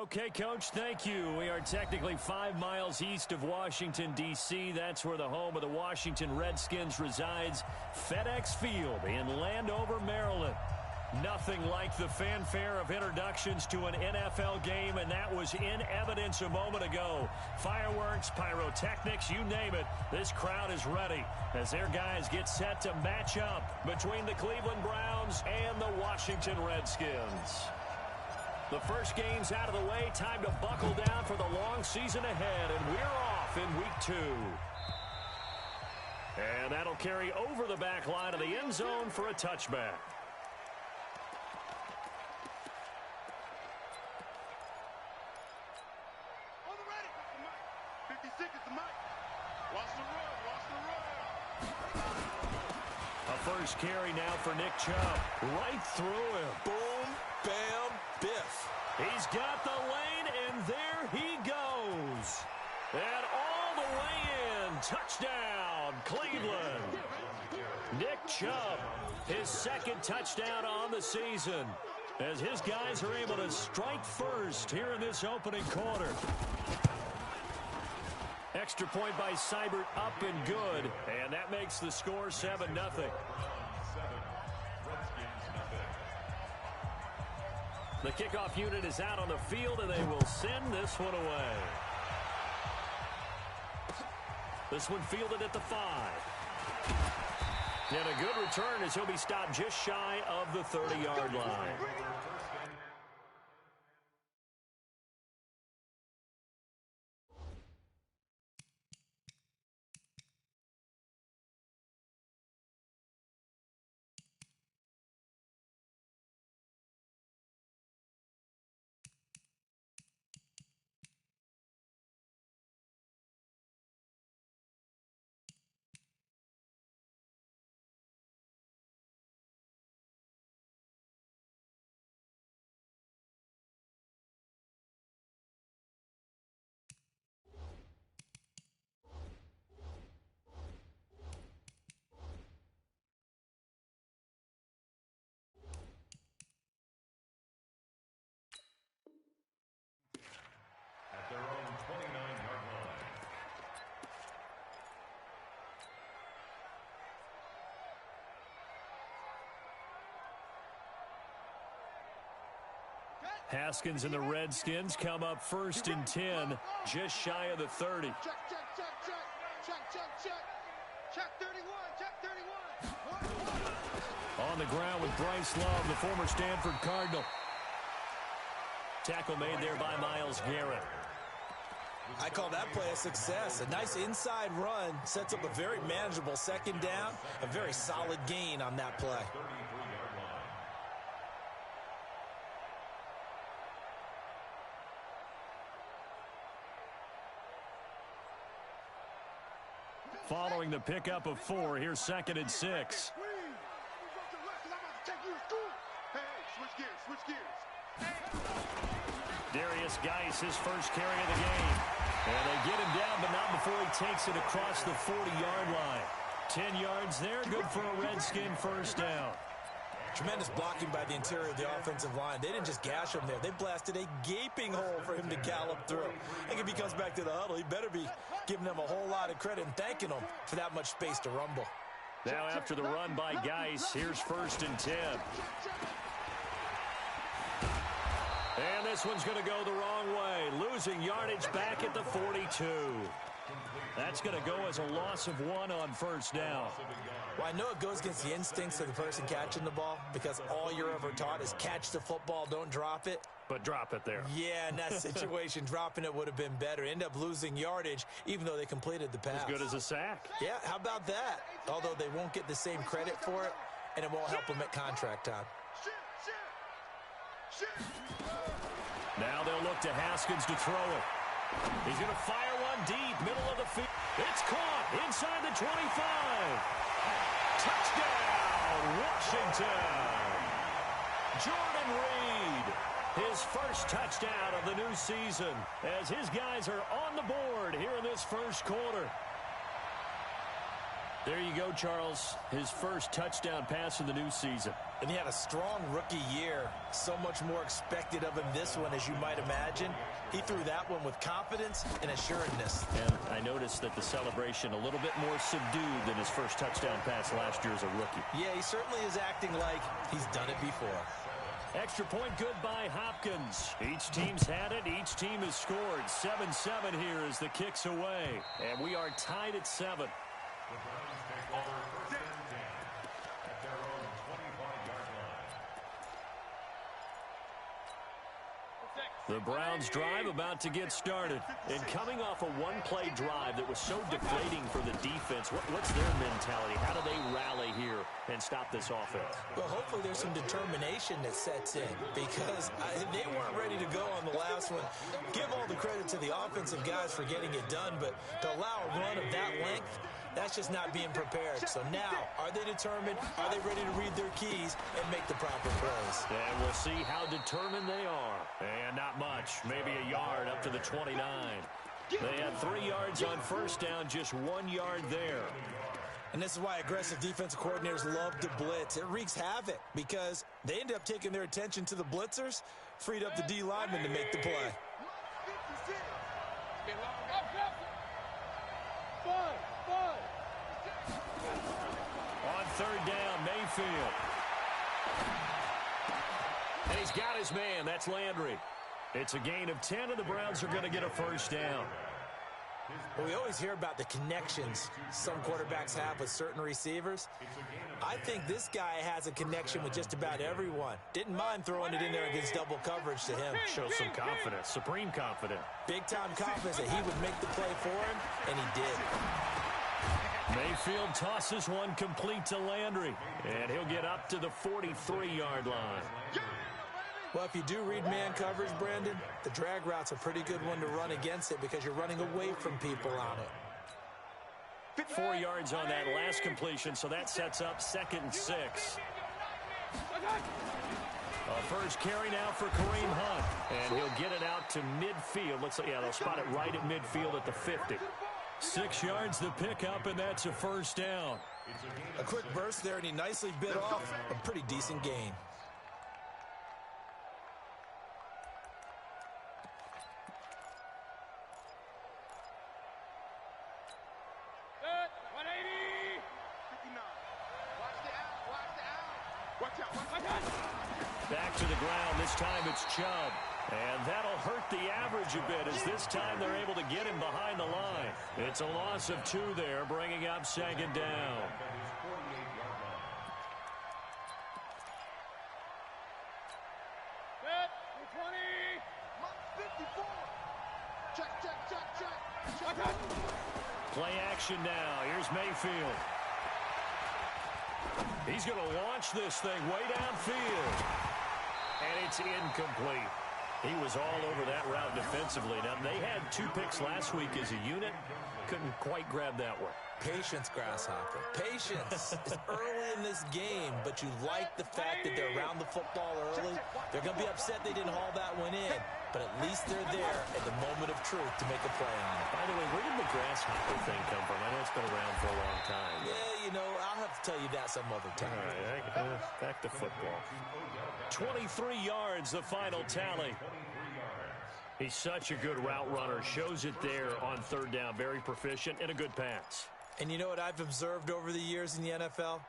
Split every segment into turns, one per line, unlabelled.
Okay, Coach, thank you. We are technically 5 miles east of Washington, D.C. That's where the home of the Washington Redskins resides, FedEx Field in Landover, Maryland. Nothing like the fanfare of introductions to an NFL game, and that was in evidence a moment ago. Fireworks, pyrotechnics, you name it. This crowd is ready as their guys get set to match up between the Cleveland Browns and the Washington Redskins. The first game's out of the way. Time to buckle down for the long season ahead, and we're off in week 2. And that'll carry over the back line of the end zone for a touchback.
On the ready. 50 seconds, the mic. Watch the run, watch the run.
A first carry now for Nick Chubb. Right through him.
Boom, bam, biff.
He's got the lane, and there he goes. And all the way in. Touchdown, Cleveland. Nick Chubb, his second touchdown on the season, as his guys are able to strike first here in this opening quarter. Extra point by Seibert, up and good, and that makes the score 7-0. The kickoff unit is out on the field, and they will send this one away. This one fielded at the 5. And a good return as he'll be stopped just shy of the 30-yard line.
Their own 29-yard line.
Haskins and the Redskins come up first and 10, just shy of the 30.
Check, check, check, check. Check, check, check. Check 31, check 31.
On the ground with Bryce Love, the former Stanford Cardinal. Tackle made there by Myles Garrett.
I call that play a success. A nice inside run sets up a very manageable second down. A very solid gain on that play.
33-yard line.
Following the pickup of 4, here's 2nd and 6. Darius Geis, his first carry of the game. And they get him down, but not before he takes it across the 40-yard line. 10 yards there, good for a Redskin first down.
Tremendous blocking by the interior of the offensive line. They didn't just gash him there. They blasted a gaping hole for him to gallop through. I think if he comes back to the huddle, he better be giving them a whole lot of credit and thanking them for that much space to rumble.
Now after the run by Geis, here's 1st and 10. And this one's going to go the wrong way, losing yardage back at the 42. That's going to go as a loss of 1 on first down.
Well, I know it goes against the instincts of the person catching the ball because all you're ever taught is catch the football, don't drop it.
But drop it there.
Yeah, in that situation, dropping it would have been better. End up losing yardage, even though they completed the pass.
As good as a sack.
Yeah, how about that? Although they won't get the same credit for it, and it won't help them at contract time.
Now they'll look to Haskins to throw it. He's going to fire one deep, middle of the field. It's caught inside the 25. Touchdown, Washington. Jordan Reed, his first touchdown of the new season, as his guys are on the board here in this first quarter. There you go, Charles. His first touchdown pass of the new season.
And he had a strong rookie year. So much more expected of him this one, as you might imagine. He threw that one with confidence and assuredness.
And I noticed that the celebration a little bit more subdued than his first touchdown pass last year as a rookie.
Yeah, he certainly is acting like he's done it before.
Extra point good by Hopkins. Each team's had it. Each team has scored. 7-7 here as the kick's away. And we are tied at 7.
The Browns take over 1st and 10 at their own 25-yard line.
The Browns drive about to get started. And coming off a one-play drive that was so deflating for the defense, what's their mentality? How do they rally here and stop this offense?
Well, hopefully there's some determination that sets in, because they weren't ready to go on the last one. Give all the credit to the offensive guys for getting it done, but to allow a run of that length, that's just not being prepared. So now, are they determined? Are they ready to read their keys and make the proper plays?
And we'll see how determined they are. And not much. Maybe a yard up to the 29. They had 3 yards on first down, just 1 yard there.
And this is why aggressive defensive coordinators love to blitz. It wreaks havoc because they end up taking their attention to the blitzers, freed up the D lineman to make the play.
On third down, Mayfield. And he's got his man. That's Landry. It's a gain of 10, and the Browns are going to get a first down.
Well, we always hear about the connections some quarterbacks have with certain receivers. I think this guy has a connection with just about everyone. Didn't mind throwing it in there against double coverage to him.
Shows some confidence, supreme confidence.
Big-time confidence that he would make the play for him, and he did.
Mayfield tosses one complete to Landry, and he'll get up to the 43-yard line.
Well, if you do read man coverage, Brandon, the drag route's a pretty good one to run against it because you're running away from people on it.
4 yards on that last completion, so that sets up 2nd and 6. First carry now for Kareem Hunt, and he'll get it out to midfield. Looks like, yeah, they'll spot it right at midfield at the 50. 6 yards the pickup, and that's a first down.
A quick burst there, and he nicely bit off a pretty decent gain.
Back to the ground. This time it's Chubb. And that'll hurt the average a bit as this time they're able to get him behind the line. It's a loss of 2 there, bringing up 2nd down. Play action now. Here's Mayfield. He's going to launch this thing way downfield. And it's incomplete. He was all over that route defensively. Now, they had 2 picks last week as a unit. Couldn't quite grab that one.
Patience, Grasshopper. Patience is early in this game, but you like the fact that they're around the football early. They're going to be upset they didn't haul that one in, but at least they're there at the moment of truth to make a play on it.
By the way, where did the Grasshopper thing come from? I know it's been around for a long time.
Yeah, you know, I'll have to tell you that some other time.
All right, back to football. 23 yards, the final tally. He's such a good route runner. Shows it there on third down. Very proficient and a good pass.
And you know what I've observed over the years in the NFL?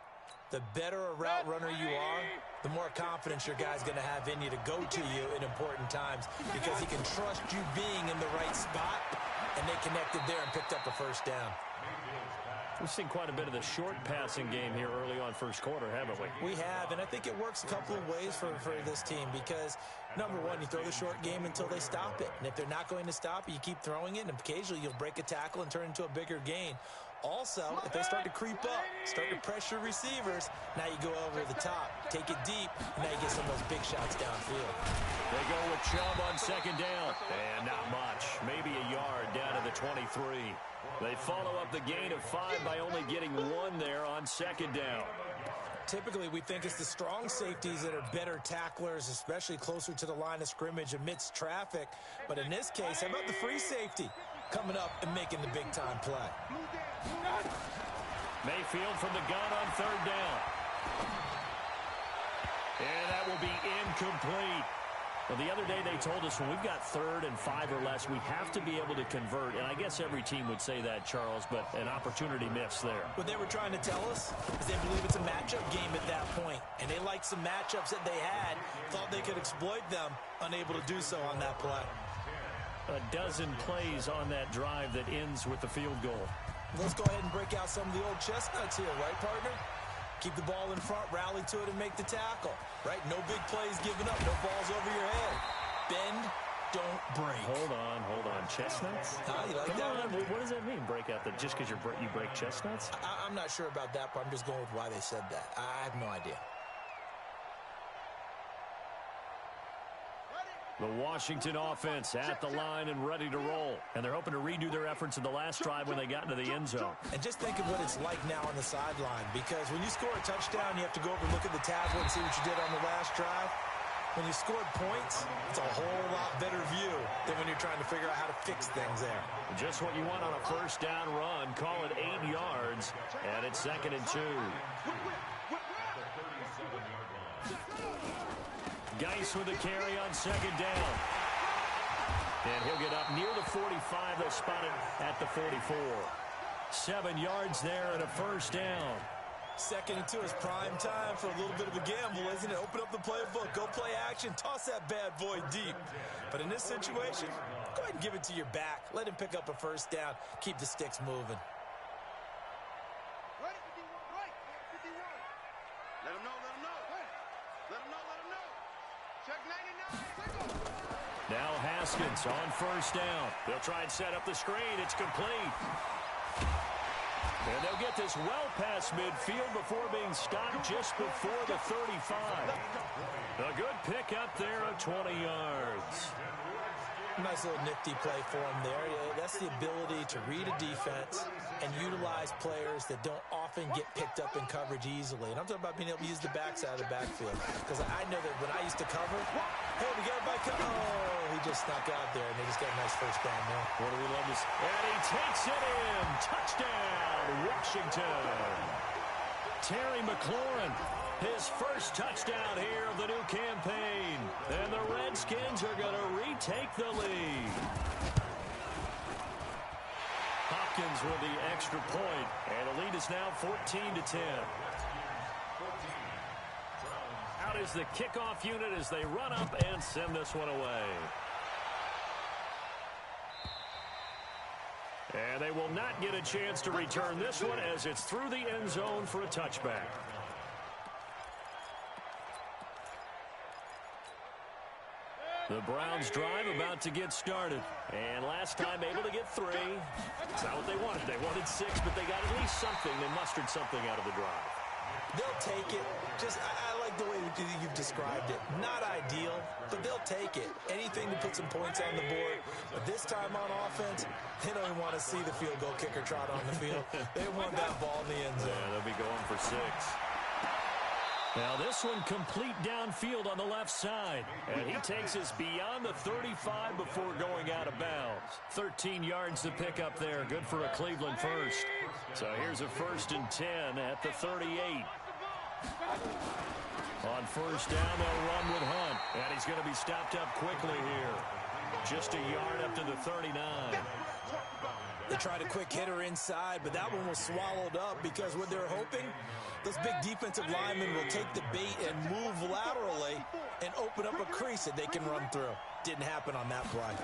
The better a route runner you are, the more confidence your guy's going to have in you to go to you in important times because he can trust you being in the right spot, and they connected there and picked up a first down.
We've seen quite a bit of the short passing game here early on first quarter, haven't we?
We have, and I think it works a couple of ways for this team because, number one, you throw the short game until they stop it. And if they're not going to stop it, you keep throwing it, and occasionally you'll break a tackle and turn it into a bigger gain. Also, if they start to creep up, start to pressure receivers, now you go over the top, take it deep, and now you get some of those big shots downfield.
They go with Chubb on second down, and not much. Maybe a yard down to the 23. They follow up the gain of 5 by only getting 1 there on second down.
Typically, we think it's the strong safeties that are better tacklers, especially closer to the line of scrimmage amidst traffic. But in this case, how about the free safety coming up and making the big-time play?
Mayfield from the gun on third down. And that will be incomplete. Well, the other day they told us when we've got 3rd and 5 or less, we have to be able to convert. And I guess every team would say that, Charles, but an opportunity missed there.
What they were trying to tell us is they believe it's a matchup game at that point. And they liked some matchups that they had, thought they could exploit them, unable to do so on that play.
A dozen plays on that drive that ends with the field goal.
Let's go ahead and break out some of the old chestnuts here, right, partner? Keep the ball in front, rally to it, and make the tackle, right? No big plays given up, no balls over your head. Bend, don't break.
Hold on. Chestnuts?
You like
Come
that?
on, what does that mean, break out? Just because you break chestnuts?
I'm not sure about that, but I'm just going with why they said that. I have no idea.
The Washington offense at the line and ready to roll. And they're hoping to redo their efforts in the last drive when they got into the end zone.
And just think of what it's like now on the sideline, because when you score a touchdown, you have to go over and look at the tablet and see what you did on the last drive. When you scored points, it's a whole lot better view than when you're trying to figure out how to fix things there.
Just what you want on a first down run. Call it 8 yards, and it's 2nd and 2. Geis with a carry on 2nd down. And he'll get up near the 45. They'll spot it at the 44. 7 yards there and a first down.
2nd and 2 is prime time for a little bit of a gamble, isn't it? Open up the playbook, go play action, toss that bad boy deep. But in this situation, go ahead and give it to your back. Let him pick up a first down. Keep the sticks moving.
Right, 51, right, 51. Let him know. Let him know. Check 99.
Now Haskins on first down. They'll try and set up the screen. It's complete. And they'll get this well past midfield before being stopped just before the 35. A good pick up there of 20 yards.
Nice little nifty play for him there. That's the ability to read a defense and utilize players that don't often get picked up in coverage easily. And I'm talking about being able to use the backside of the backfield. Because I know that when I used to cover, hey, we got everybody coming. Oh, he just snuck out there, and they just got a nice first down there.
What do we love to see? And he takes it in. Touchdown, Washington. Terry McLaurin, his first touchdown here of the new campaign. And the Redskins are going to retake the lead. Hopkins with the extra point, and the lead is now 14-10. Out is the kickoff unit as they run up and send this one away. And they will not get a chance to return this one as it's through the end zone for a touchback. The Browns drive about to get started. And last time able to get 3. It's not what they wanted. They wanted 6, but they got at least something. They mustered something out of the drive.
They'll take it. I like the way you've described it. Not ideal, but they'll take it. Anything to put some points on the board. But this time on offense, they don't even want to see the field goal kicker trot on the field. They want that ball in the end zone.
Yeah, they'll be going for 6. Now this one complete downfield on the left side. And he takes us beyond the 35 before going out of bounds. 13 yards to pick up there. Good for a Cleveland first. So here's a 1st and 10 at the 38. On first down, they'll run with Hunt. And he's going to be stopped up quickly here. Just a yard up to the 39.
They tried a quick hitter inside, but that one was swallowed up because what they're hoping, those big defensive linemen will take the bait and move laterally and open up a crease that they can run through. Didn't happen on that play.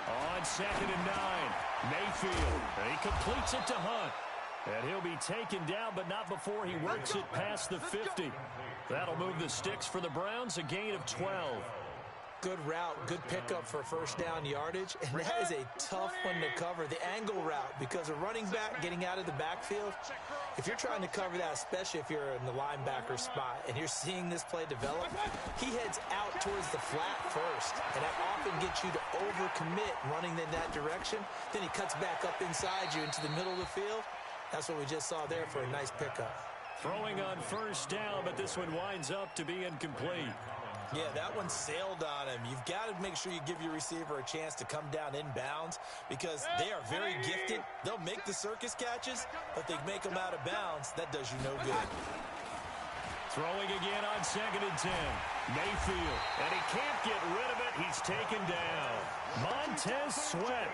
On 2nd and 9, Mayfield. And he completes it to Hunt. And he'll be taken down, but not before he works it past the 50. That'll move the sticks for the Browns, a gain of 12.
Good route, good pickup for first down yardage, and that is a tough one to cover, the angle route, because a running back getting out of the backfield, if you're trying to cover that, especially if you're in the linebacker spot and you're seeing this play develop, he heads out towards the flat first, and that often gets you to overcommit running in that direction. Then he cuts back up inside you into the middle of the field. That's what we just saw there for a nice pickup.
Throwing on first down, but this one winds up to be incomplete.
Yeah, that one sailed on him. You've got to make sure you give your receiver a chance to come down inbounds because they are very gifted. They'll make the circus catches, but if they make them out of bounds, that does you no good.
Throwing again on 2nd and 10. Mayfield, and he can't get rid of it. He's taken down. Montez Sweat.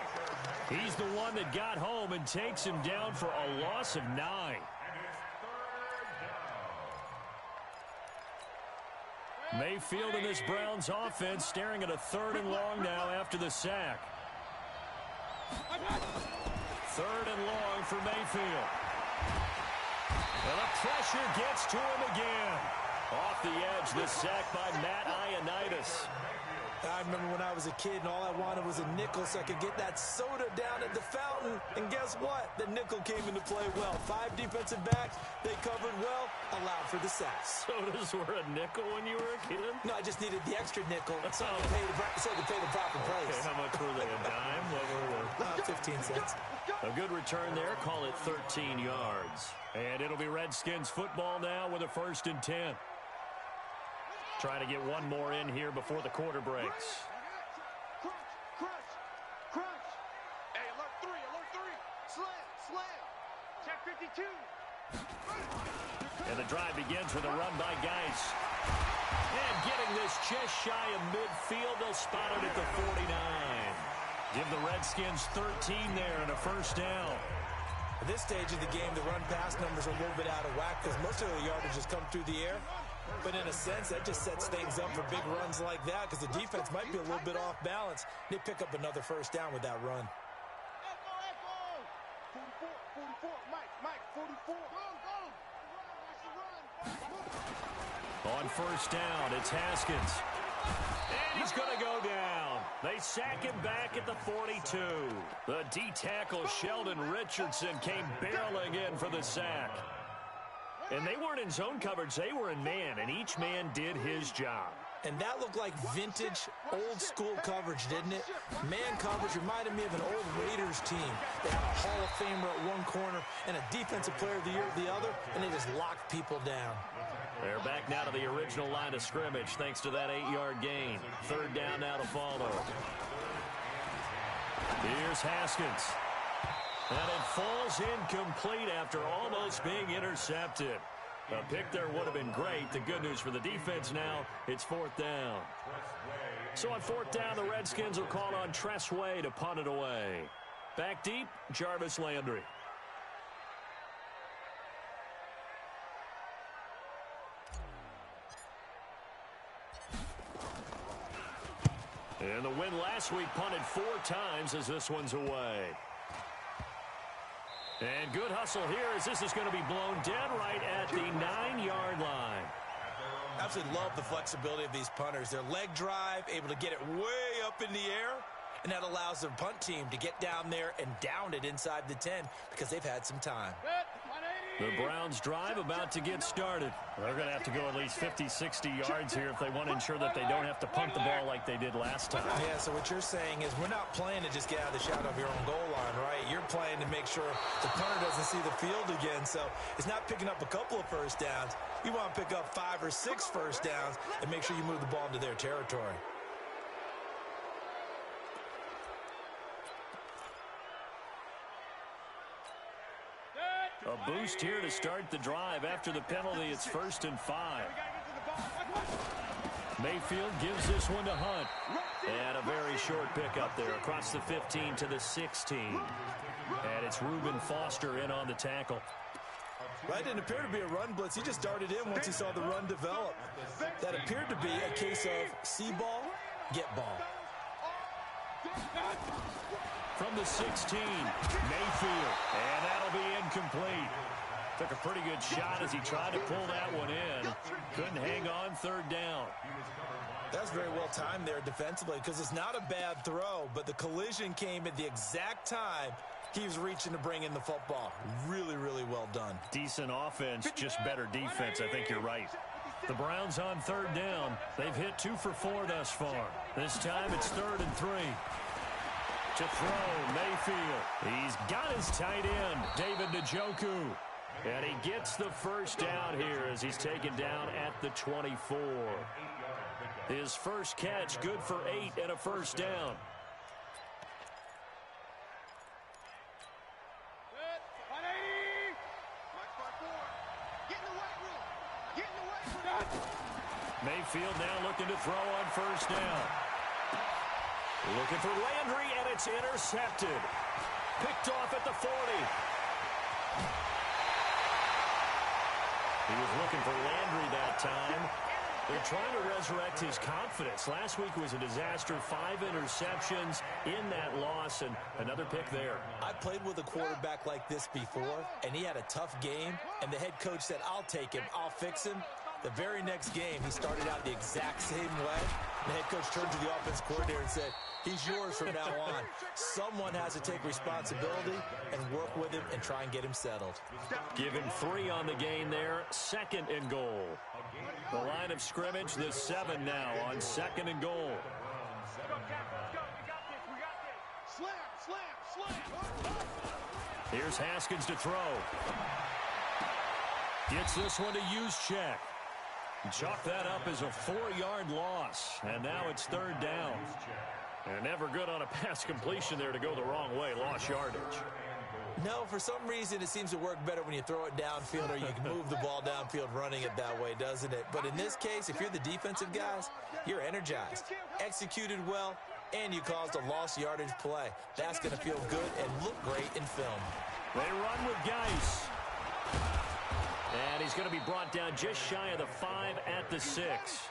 He's the one that got home and takes him down for a loss of 9. Mayfield and this Browns offense staring at a 3rd and long now after the sack. 3rd and long for Mayfield. And the pressure gets to him again. Off the edge, the sack by Matt Ioannidis.
I remember when I was a kid and all I wanted was a nickel so I could get that soda down at the fountain. And guess what? The nickel came into play well. 5 defensive backs, they covered well, allowed for the sacks.
Sodas were a nickel when you were a kid?
No, I just needed the extra nickel so I could pay the proper price.
Okay, how much were they, a dime? What were they?
15 cents.
A good return there, call it 13 yards. And it'll be Redskins football now with a 1st and 10. Trying to get one more in here before the quarter breaks.
Crunch. Hey, alert 3. Slam. Check 52.
And the drive begins with a run by Geis. And getting this just shy of midfield, they'll spot it at the 49. Give the Redskins 13 there and a 1st down.
At this stage of the game, the run-pass numbers are a little bit out of whack because most of the yardage has come through the air. But in a sense, that just sets things up for big runs like that because the defense might be a little bit off balance. They pick up another 1st down with that run.
44. Mike, 44.
On 1st down, it's Haskins. And he's going to go down. They sack him back at the 42. The D-tackle Sheldon Richardson came barreling in for the sack. And they weren't in zone coverage. They were in man, and each man did his job.
And that looked like vintage, old-school coverage, didn't it? Man coverage reminded me of an old Raiders team. They had a Hall of Famer at one corner and a Defensive Player of the Year at the other, and they just locked people down.
They're back now to the original line of scrimmage thanks to that 8-yard gain. 3rd down now to follow. Here's Haskins. And it falls incomplete after almost being intercepted. A pick there would have been great. The good news for the defense now, it's 4th down. So on 4th down, the Redskins will call on Tressway to punt it away. Back deep, Jarvis Landry. And the win last week punted 4 times as this one's away. And good hustle here as this is going to be blown dead right at the 9-yard line.
Absolutely love the flexibility of these punters. Their leg drive, able to get it way up in the air, and that allows their punt team to get down there and down it inside the 10 because they've had some time.
The Browns drive about to get started. They're going to have to go at least 50, 60 yards here if they want to ensure that they don't have to punt the ball like they did last time.
Yeah, so what you're saying is we're not playing to just get out of the shadow of your own goal line, right? You're playing to make sure the punter doesn't see the field again. So it's not picking up a couple of 1st downs. You want to pick up 5 or 6 1st downs and make sure you move the ball into their territory.
A boost here to start the drive. After the penalty, it's 1st and 5. Mayfield gives this one to Hunt. And a very short pickup there across the 15 to the 16. And it's Reuben Foster in on the tackle.
Right, didn't appear to be a run blitz. He just darted in once he saw the run develop. That appeared to be a case of see ball, get ball.
From the 16, Mayfield, and that'll be incomplete. Took a pretty good shot as he tried to pull that one in. Couldn't hang on 3rd down.
That's very well timed there defensively because it's not a bad throw, but the collision came at the exact time he was reaching to bring in the football. Really, really well done.
Decent offense, just better defense. I think you're right. The Browns on 3rd down. They've hit 2 for 4 thus far. This time it's 3rd and 3. To throw, Mayfield. He's got his tight end, David Njoku. And he gets the 1st down here as he's taken down at the 24. His first catch, good for 8 and a first down. Mayfield now looking to throw on first down. Looking for Landry, and it's intercepted. Picked off at the 40. He was looking for Landry that time. They're trying to resurrect his confidence. Last week was a disaster. 5 interceptions in that loss, and another pick there.
I played with a quarterback like this before, and he had a tough game, and the head coach said, I'll take him, I'll fix him. The very next game, he started out the exact same way. The head coach turned to the offense coordinator and said, he's yours from now on. Someone has to take responsibility and work with him and try and get him settled.
Give him 3 on the gain there. 2nd and goal. The line of scrimmage, the 7 now on 2nd and goal. Here's Haskins to throw. Gets this one to use check. Chalk that up as a 4-yard loss. And now it's 3rd down. And never good on a pass completion there to go the wrong way. Lost yardage.
No, for some reason it seems to work better when you throw it downfield or you can move the ball downfield running it that way, doesn't it? But in this case, if you're the defensive guys, you're energized, executed well, and you caused a lost yardage play. That's going to feel good and look great in film.
They run with Geis. And he's going to be brought down just shy of the 5 at the 6.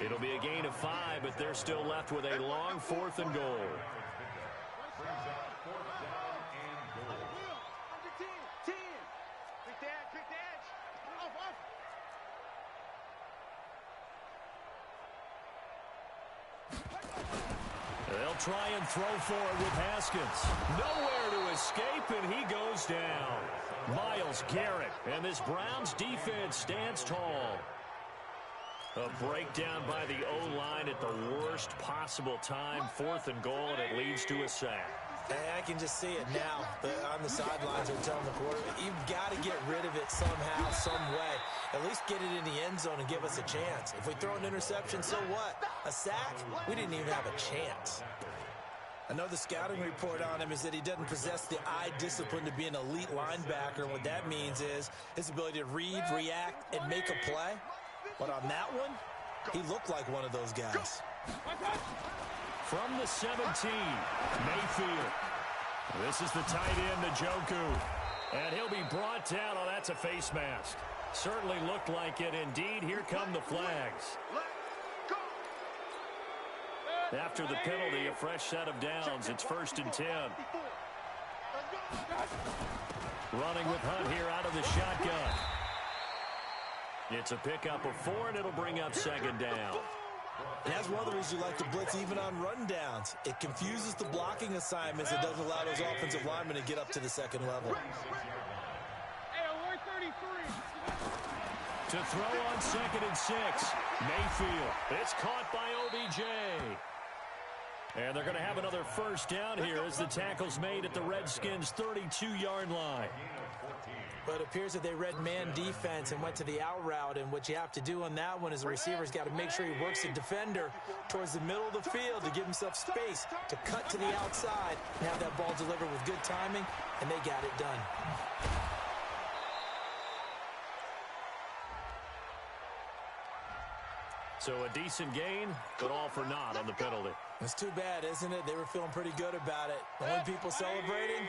It'll be a gain of 5, but they're still left with a long 4th and goal. They'll try and throw for it with Haskins. Nowhere to escape, and he goes down. Myles Garrett, and this Browns defense stands tall. A breakdown by the O-line at the worst possible time. 4th and goal, and it leads to a sack.
Hey, I can just see it now. On the sidelines, they're telling the quarterback, you've got to get rid of it somehow, some way. At least get it in the end zone and give us a chance. If we throw an interception, so what? A sack? We didn't even have a chance. I know the scouting report on him is that he doesn't possess the eye discipline to be an elite linebacker. What that means is his ability to read, react, and make a play. But on that one, he looked like one of those guys.
From the 17, Mayfield. This is the tight end, Njoku. And he'll be brought down. Oh, that's a face mask. Certainly looked like it. Indeed, here come the flags. After the penalty, a fresh set of downs. It's 1st and 10. Running with Hunt here out of the shotgun. It's a pickup of 4, and it'll bring up 2nd down.
And that's one of the reasons you like to blitz even on rundowns. It confuses the blocking assignments. It doesn't allow those offensive linemen to get up to the 2nd level.
To throw on 2nd and 6. Mayfield. It's caught by OBJ. And they're going to have another first down here as the tackle's made at the Redskins' 32-yard line.
But it appears that they read man defense and went to the out route. And what you have to do on that one is the receiver's got to make sure he works the defender towards the middle of the field to give himself space to cut to the outside and have that ball delivered with good timing, and they got it done.
So a decent gain, but all for naught on the penalty.
It's too bad, isn't it? They were feeling pretty good about it. The only people celebrating,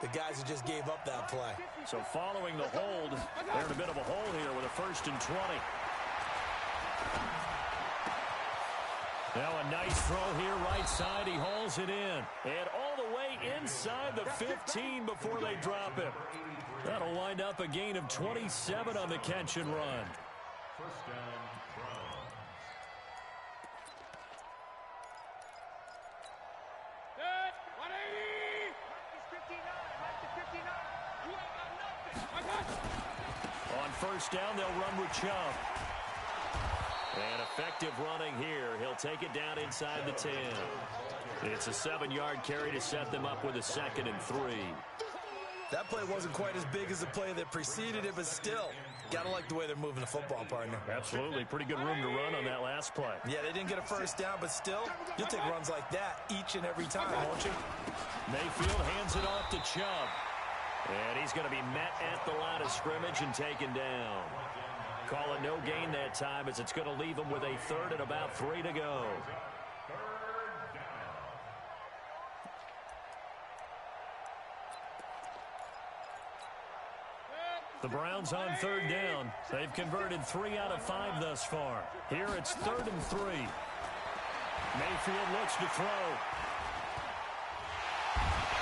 the guys who just gave up that play.
So following the hold, they're in a bit of a hole here with a 1st and 20. Now a nice throw here right side. He hauls it in. And all the way inside the 15 before they drop him. That'll wind up a gain of 27 on the catch and run.
1st down, Browns.
On 1st down, they'll run with Chubb. And effective running here. He'll take it down inside the 10. It's a 7-yard carry to set them up with a 2nd and 3.
That play wasn't quite as big as the play that preceded it, but still, got to like the way they're moving the football, partner.
Absolutely. Pretty good room to run on that last play.
Yeah, they didn't get a first down, but still, you'll take runs like that each and every time, won't you?
Mayfield hands it off to Chubb. And he's going to be met at the line of scrimmage and taken down. Call it no gain that time, as it's going to leave him with a third and about 3 to go. The Browns on third down. They've converted 3 out of 5 thus far. Here it's 3rd and 3. Mayfield looks to throw.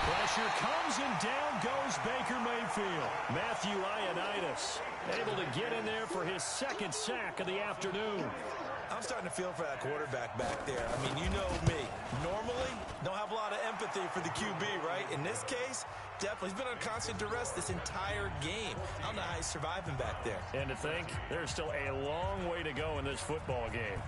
Pressure comes and down goes Baker Mayfield. Matthew Ioannidis able to get in there for his 2nd sack of the afternoon.
I'm starting to feel for that quarterback back there. I mean, you know me. Normally, don't have a lot of empathy for the QB, right? In this case, definitely. He's been on constant duress this entire game. I don't know how he's surviving back there.
And to think, there's still a long way to go in this football game.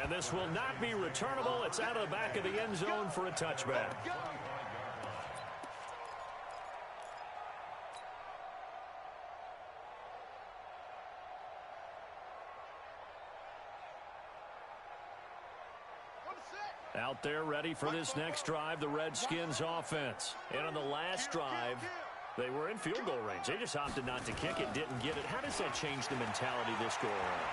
And this will not be returnable. It's out of the back of the end zone for a touchback. Out there ready for this next drive, the Redskins offense. And on the last drive, they were in field goal range. They just opted not to kick it, didn't get it. How does that change the mentality this go around?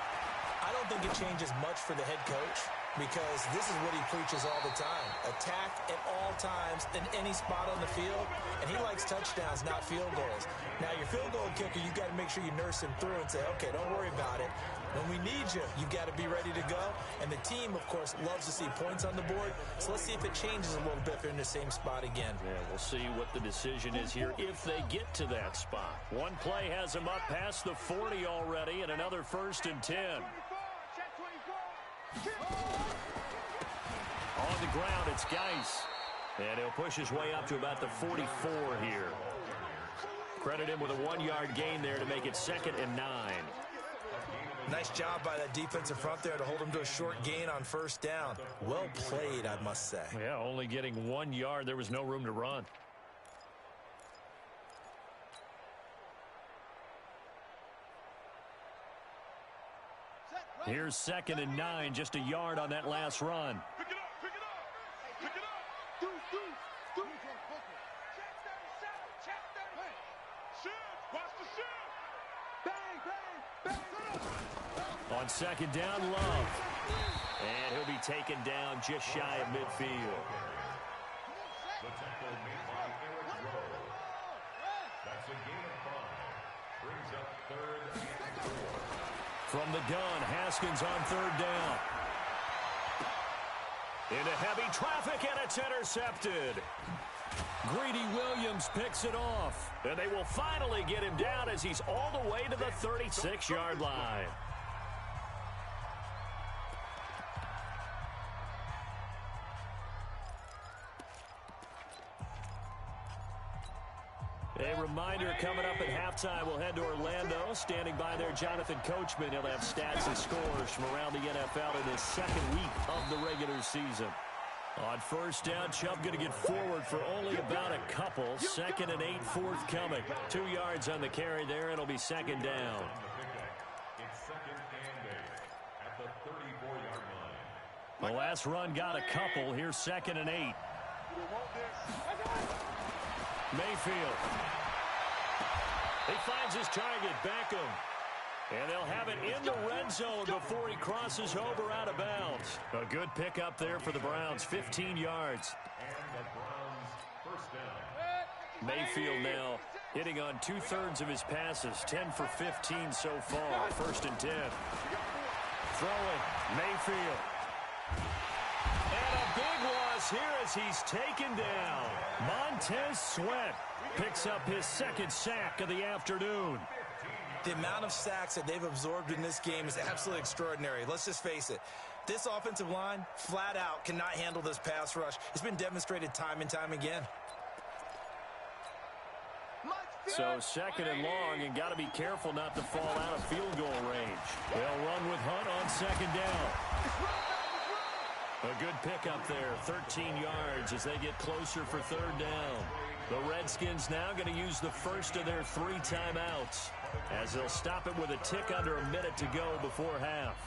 I don't think it changes much for the head coach, because this is what he preaches all the time. Attack at all times in any spot on the field, and he likes touchdowns, not field goals. Now, your field goal kicker, you've got to make sure you nurse him through and say, okay, don't worry about it. When we need you, you've got to be ready to go. And the team, of course, loves to see points on the board. So let's see if it changes a little bit if they're in the same spot again.
Yeah, we'll see what the decision is here if they get to that spot. One play has them up past the 40 already, and another 1st and 10. On the ground, it's Geis. And he'll push his way up to about the 44 here. Credit him with a 1-yard gain there to make it 2nd and 9.
Nice job by that defensive front there to hold him to a short gain on 1st down. Well played, I must say.
Yeah, only getting 1 yard. There was no room to run. Here's 2nd and 9, just a yard on that last run.
Pick it up, pick it up, pick it up. Do. Check 37. Shift, watch the shift. Bang.
On 2nd down, Love. And he'll be taken down just shy of midfield.
The tackle made by Eric Rowe. That's a gain of 5. Brings up 3rd and 4.
From the gun, Haskins on 3rd down. Into heavy traffic, and it's intercepted. Greedy Williams picks it off. And they will finally get him down as he's all the way to the 36-yard line. A reminder coming up at halftime, we'll head to Orlando. Standing by there, Jonathan Coachman. He'll have stats and scores from around the NFL in his 2nd week of the regular season. On 1st down, Chubb going to get forward for only about a couple. 2nd and 8 forthcoming. 2 yards on the carry there. It'll be 2nd down.
It's 2nd and 8 at the 34-yard line.
The last run got a couple. Here's 2nd and 8. Mayfield. He finds his target, Beckham. And they'll have it in the red zone before he crosses over out of bounds. A good pickup there for the Browns, 15 yards.
And the Browns' 1st down.
Mayfield now hitting on 2/3 of his passes, 10 for 15 so far. 1st and 10. Throwing, Mayfield. And a big loss here as he's taken down. Montez Sweat picks up his 2nd sack of the afternoon.
The amount of sacks that they've absorbed in this game is absolutely extraordinary. Let's just face it. This offensive line, flat out, cannot handle this pass rush. It's been demonstrated time and time again.
So 2nd and long, and got to be careful not to fall out of field goal range. They'll run with Hunt on 2nd down. A good pickup there, 13 yards as they get closer for third down. The Redskins now going to use the first of their 3 timeouts as they'll stop it with a tick under a minute to go before half.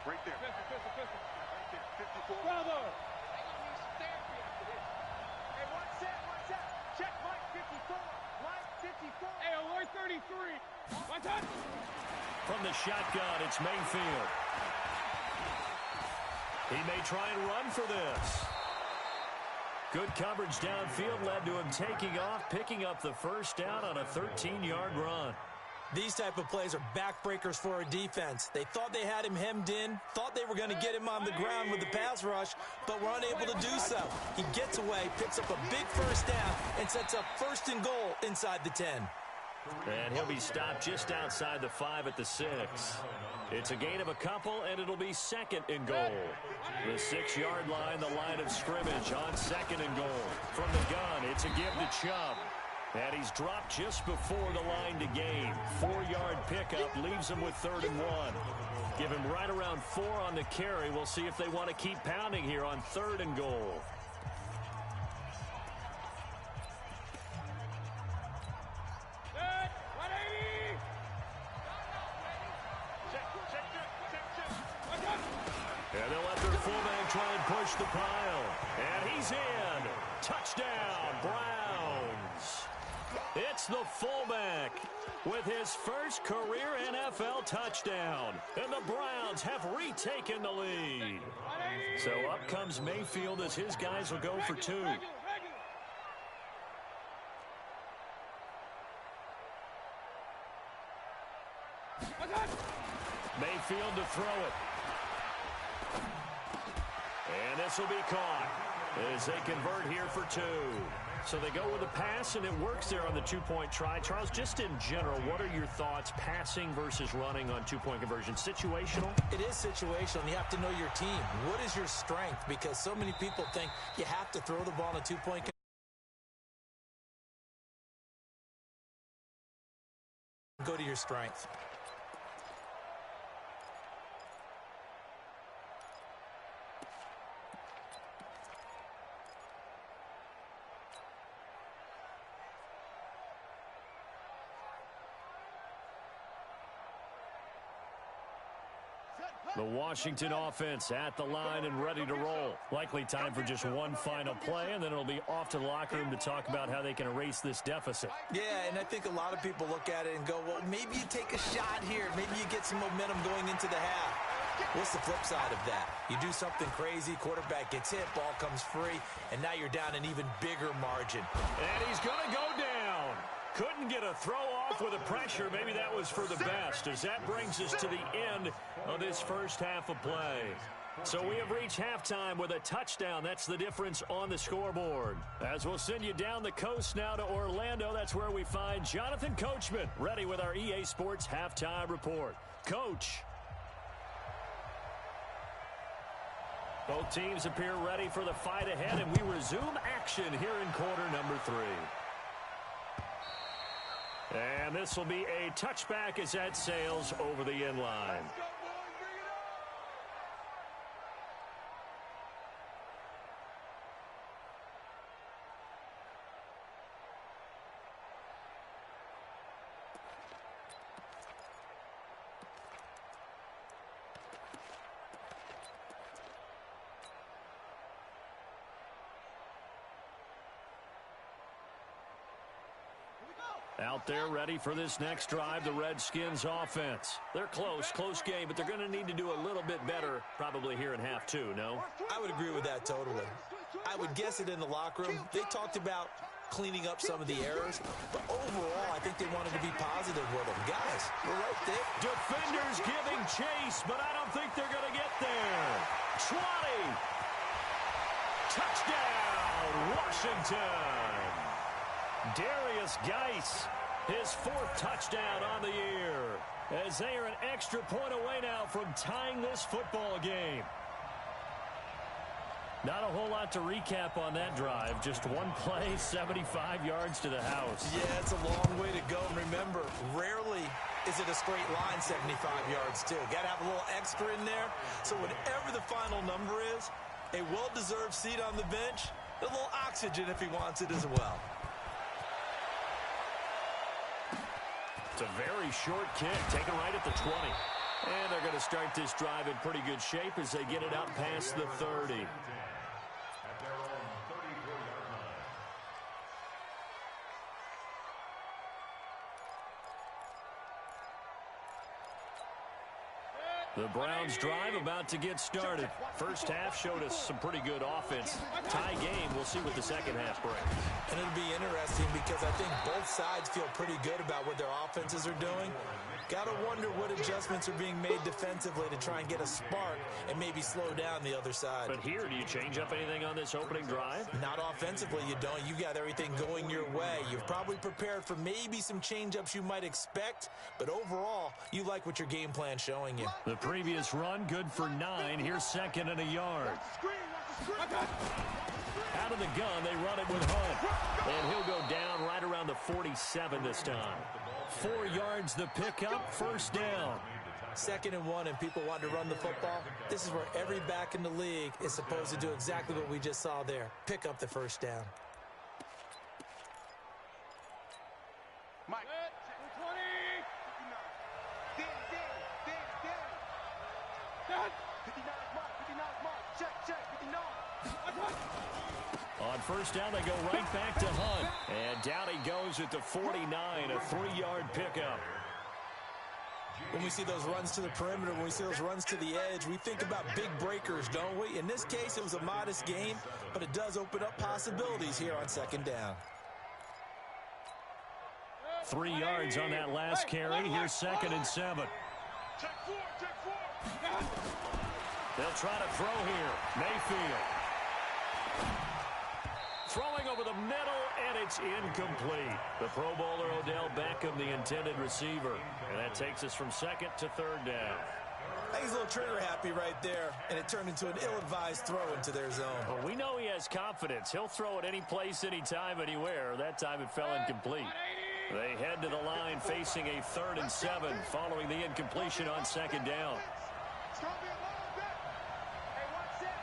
Right there. Right there. 54.
Brother!
Hey, one set. Check Mike 54. Mike 54.
Hey, alert 33. One touch.
From the shotgun, it's Mayfield. He may try and run for this. Good coverage downfield led to him taking off, picking up the first down on a 13-yard run.
These type of plays are backbreakers for a defense. They thought they had him hemmed in, thought they were going to get him on the ground with the pass rush, but were unable to do so. He gets away, picks up a big first down, and sets up 1st and goal inside the 10.
And he'll be stopped just outside the 5 at the 6. It's a gain of a couple, and it'll be 2nd and goal. The 6-yard line, the line of scrimmage on 2nd and goal. From the gun, it's a give to Chubb. And he's dropped just before the line to gain. 4-yard pickup leaves him with 3rd and 1. Give him right around 4 on the carry. We'll see if they want to keep pounding here on 3rd and goal.
Set. 180.
And they'll let their fullback try and push the pile. And he's in. Touchdown, Browns. It's the fullback with his first career NFL touchdown. And the Browns have retaken the lead. So up comes Mayfield as his guys will go for 2. Mayfield to throw it. And this will be caught as they convert here for 2. So they go with a pass, and it works there on the 2-point try. Charles, just in general, what are your thoughts passing versus running on 2-point conversion? Situational?
It is situational, and you have to know your team. What is your strength? Because so many people think you have to throw the ball on a 2-point conversion. Go to your strength.
The Washington offense at the line and ready to roll. Likely time for just one final play, and then it'll be off to the locker room to talk about how they can erase this deficit.
Yeah, and I think a lot of people look at it and go, well, maybe you take a shot here. Maybe you get some momentum going into the half. What's the flip side of that? You do something crazy, quarterback gets hit, ball comes free, and now you're down an even bigger margin.
And he's going to go down. Couldn't get a throw off with the pressure. Maybe that was for the best, as that brings us to the end of this first half of play. So we have reached halftime with a touchdown. That's the difference on the scoreboard. As we'll send you down the coast now to Orlando, that's where we find Jonathan Coachman, ready with our EA Sports Halftime Report. Coach. Both teams appear ready for the fight ahead, and we resume action here in quarter number 3. And this will be a touchback as that sails over the end line. Out there ready for this next drive, the Redskins offense. They're close game, but they're going to need to do a little bit better probably here in half 2, no?
I would agree with that totally. I would guess it in the locker room. They talked about cleaning up some of the errors, but overall, I think they wanted to be positive with them. Guys, we're right there.
Defenders giving chase, but I don't think they're going to get there. 20. Touchdown, Washington. Darius Geis, his 4th touchdown on the year, as they are an extra point away now from tying this football game. Not a whole lot to recap on that drive. Just one play, 75 yards to the house.
Yeah, it's a long way to go. And remember, rarely is it a straight line 75 yards, too. Got to have a little extra in there. So whatever the final number is, a well-deserved seat on the bench, a little oxygen if he wants it as well.
It's a very short kick, taken right at the 20. And they're going to start this drive in pretty good shape as they get it out past the 30.
At their own 34-yard line.
The Browns drive about to get started. First half showed us some pretty good offense. Tie game, we'll see what the second half brings.
And it'll be interesting because I think both sides feel pretty good about what their offenses are doing. Got to wonder what adjustments are being made defensively to try and get a spark and maybe slow down the other side.
But here, do you change up anything on this opening drive?
Not offensively, you don't. You got everything going your way. You've probably prepared for maybe some change-ups you might expect, but overall, you like what your game plan's showing you.
The previous run, good for 9. Here's 2nd and a yard. Out of the gun, they run it with Hunt. And he'll go down right around the 47 this time. 4 yards the pickup, first down.
2nd and 1, and people want to run the football. This is where every back in the league is supposed to do exactly what we just saw there. Pick up the first down.
Mike.
20.
59 mark, 59 mark. Check, 59.
On first down, they go right back to Hunt. And down he goes at the 49, a 3-yard pickup.
When we see those runs to the perimeter, when we see those runs to the edge, we think about big breakers, don't we? In this case, it was a modest gain, but it does open up possibilities here on 2nd down.
3 yards on that last carry. Here's 2nd and 7.
Check 4.
They'll try to throw here. Mayfield. Throwing over the middle, and it's incomplete. The Pro Bowler Odell Beckham, the intended receiver. And that takes us from 2nd to 3rd down.
I think he's a little trigger happy right there, and it turned into an ill-advised throw into their zone.
Well, we know he has confidence. He'll throw it any place, anytime, anywhere. That time it fell incomplete. They head to the line facing a 3rd and 7 following the incompletion on 2nd down.
It's gonna be a long day. Hey, one set.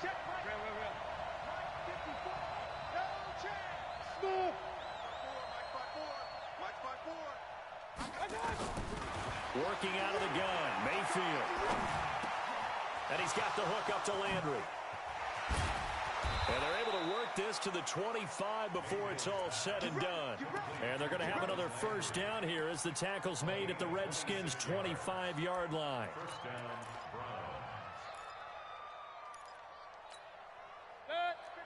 Check, Mike. Mike 54. No chance.
Mike 5-4.
Working out of the gun, Mayfield. And he's got the hook up to Landry. And they're able to work this to the 25 before it's all said and done. And they're going to have another first down here as the tackle's made at the Redskins' 25-yard line.
First down, Browns.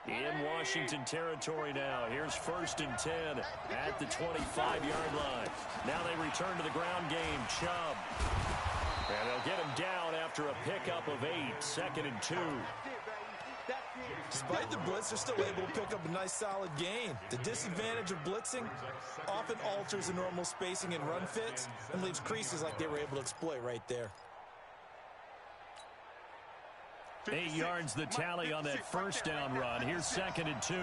In Washington territory now. Here's 1st and 10 at the 25-yard line. Now they return to the ground game. Chubb. And they'll get him down after a pickup of 8. 2nd and 2.
Despite the blitz, they're still able to pick up a nice solid gain. The disadvantage of blitzing often alters the normal spacing and run fits and leaves creases like they were able to exploit right there.
8 yards the tally on that first down run. Here's 2nd and 2.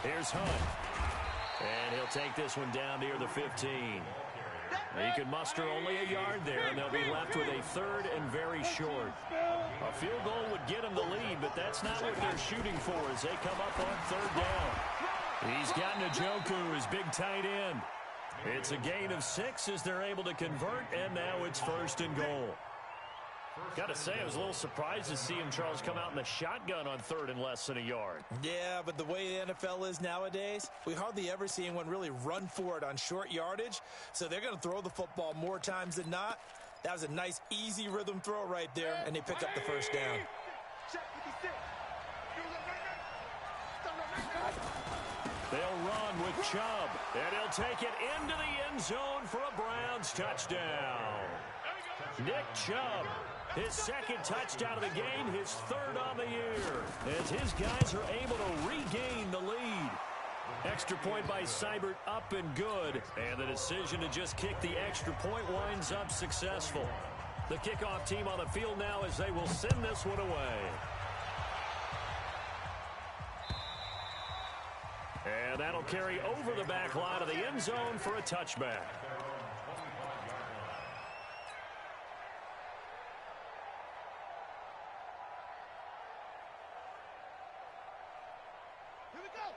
Here's Hunt. And he'll take this one down near the 15. He can muster only a yard there, and they'll be left with a 3rd and very short. A field goal would get them the lead, but that's not what they're shooting for as they come up on 3rd down. He's got Njoku, his big tight end. It's a gain of 6 as they're able to convert, and now it's 1st and goal. Got to say, I was a little surprised to see him, Charles, come out in the shotgun on 3rd and less than a yard.
Yeah, but the way the NFL is nowadays, we hardly ever see anyone really run for it on short yardage. So they're going to throw the football more times than not. That was a nice, easy rhythm throw right there, and they pick up the first down.
They'll run with Chubb, and he'll take it into the end zone for a Browns touchdown. Nick Chubb, his second touchdown of the game, his third on the year, as his guys are able to regain the lead. Extra point by Seibert, up and good, and the decision to just kick the extra point winds up successful. The kickoff team on the field now as they will send this one away. And that'll carry over the back line of the end zone for a touchback.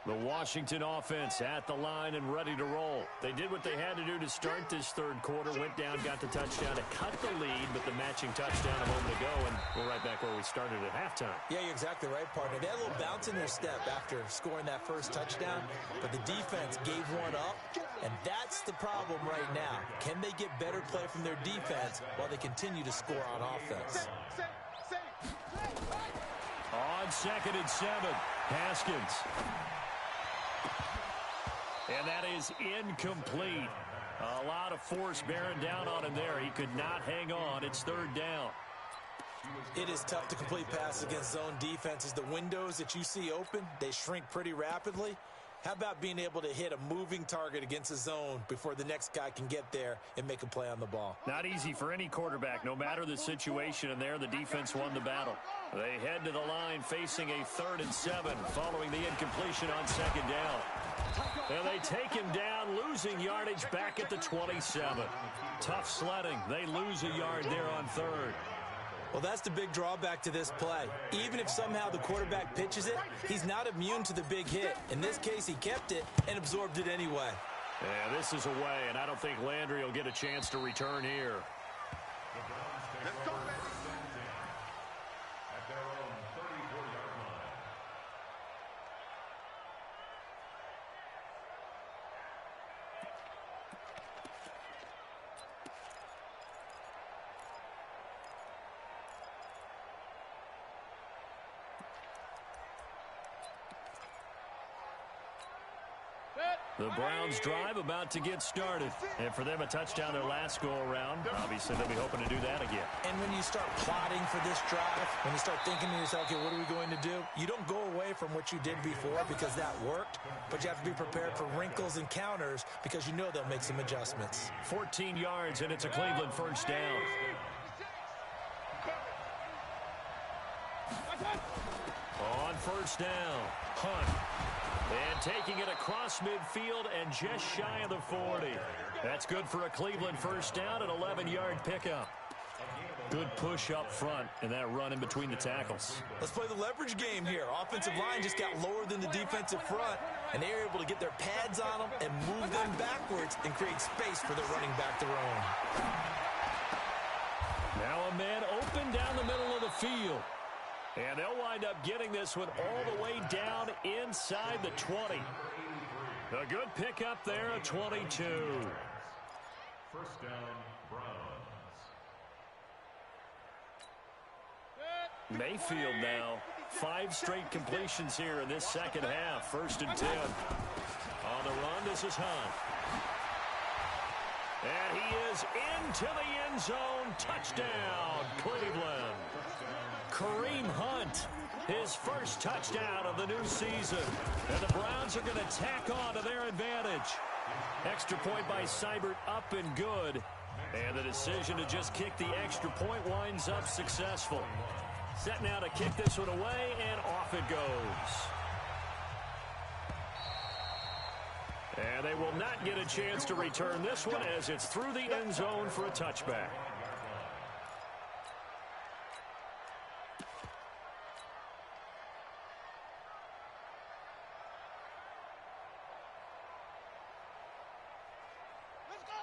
The Washington offense at the line and ready to roll. They did what they had to do to start this third quarter, went down, got the touchdown to cut the lead, but the matching touchdown a moment ago, and we're right back where we started at halftime.
Yeah, you're exactly right, partner. They had a little bounce in their step after scoring that first touchdown, but the defense gave one up, and that's the problem right now. Can they get better play from their defense while they continue to score on offense?
On 2nd and 7, Haskins. And that is incomplete. A lot of force bearing down on him there. He could not hang on. It's 3rd down.
It is tough to complete passes against zone defenses. The windows that you see open, they shrink pretty rapidly. How about being able to hit a moving target against a zone before the next guy can get there and make a play on the ball?
Not easy for any quarterback, no matter the situation, and there the defense won the battle. They head to the line facing a 3rd and 7 following the incompletion on 2nd down. And they take him down, losing yardage back at the 27. Tough sledding. They lose a yard there on 3rd.
Well, that's the big drawback to this play. Even if somehow the quarterback pitches it, he's not immune to the big hit. In this case, he kept it and absorbed it anyway.
Yeah, this is away, and I don't think Landry will get a chance to return here.
Let's go, baby.
At their own 34-yard line.
The Browns drive about to get started. And for them, a touchdown their last go-around. Obviously, they'll be hoping to do that again.
And when you start plotting for this drive, when you start thinking to yourself, okay, what are we going to do? You don't go away from what you did before because that worked, but you have to be prepared for wrinkles and counters because you know they'll make some adjustments.
14 yards, and it's a Cleveland 1st down. On 1st down, Hunt. And taking it across midfield and just shy of the 40. That's good for a Cleveland 1st down, an 11-yard pickup. Good push up front and that run in between the tackles.
Let's play the leverage game here. Offensive line just got lower than the defensive front, and they were able to get their pads on them and move them backwards and create space for their running back to roam.
Now a man open down the middle of the field. And they'll wind up getting this one all the way down inside the 20. A good pickup there at 22.
1st down, Browns.
Mayfield now. 5 straight completions here in this second half. 1st and 10. On the run, this is Hunt. And he is into the end zone. Touchdown, Cleveland. Kareem Hunt, his first touchdown of the new season. And the Browns are going to tack on to their advantage. Extra point by Seibert, up and good. And the decision to just kick the extra point winds up successful. Set now to kick this one away, and off it goes. And they will not get a chance to return this one as it's through the end zone for a touchback.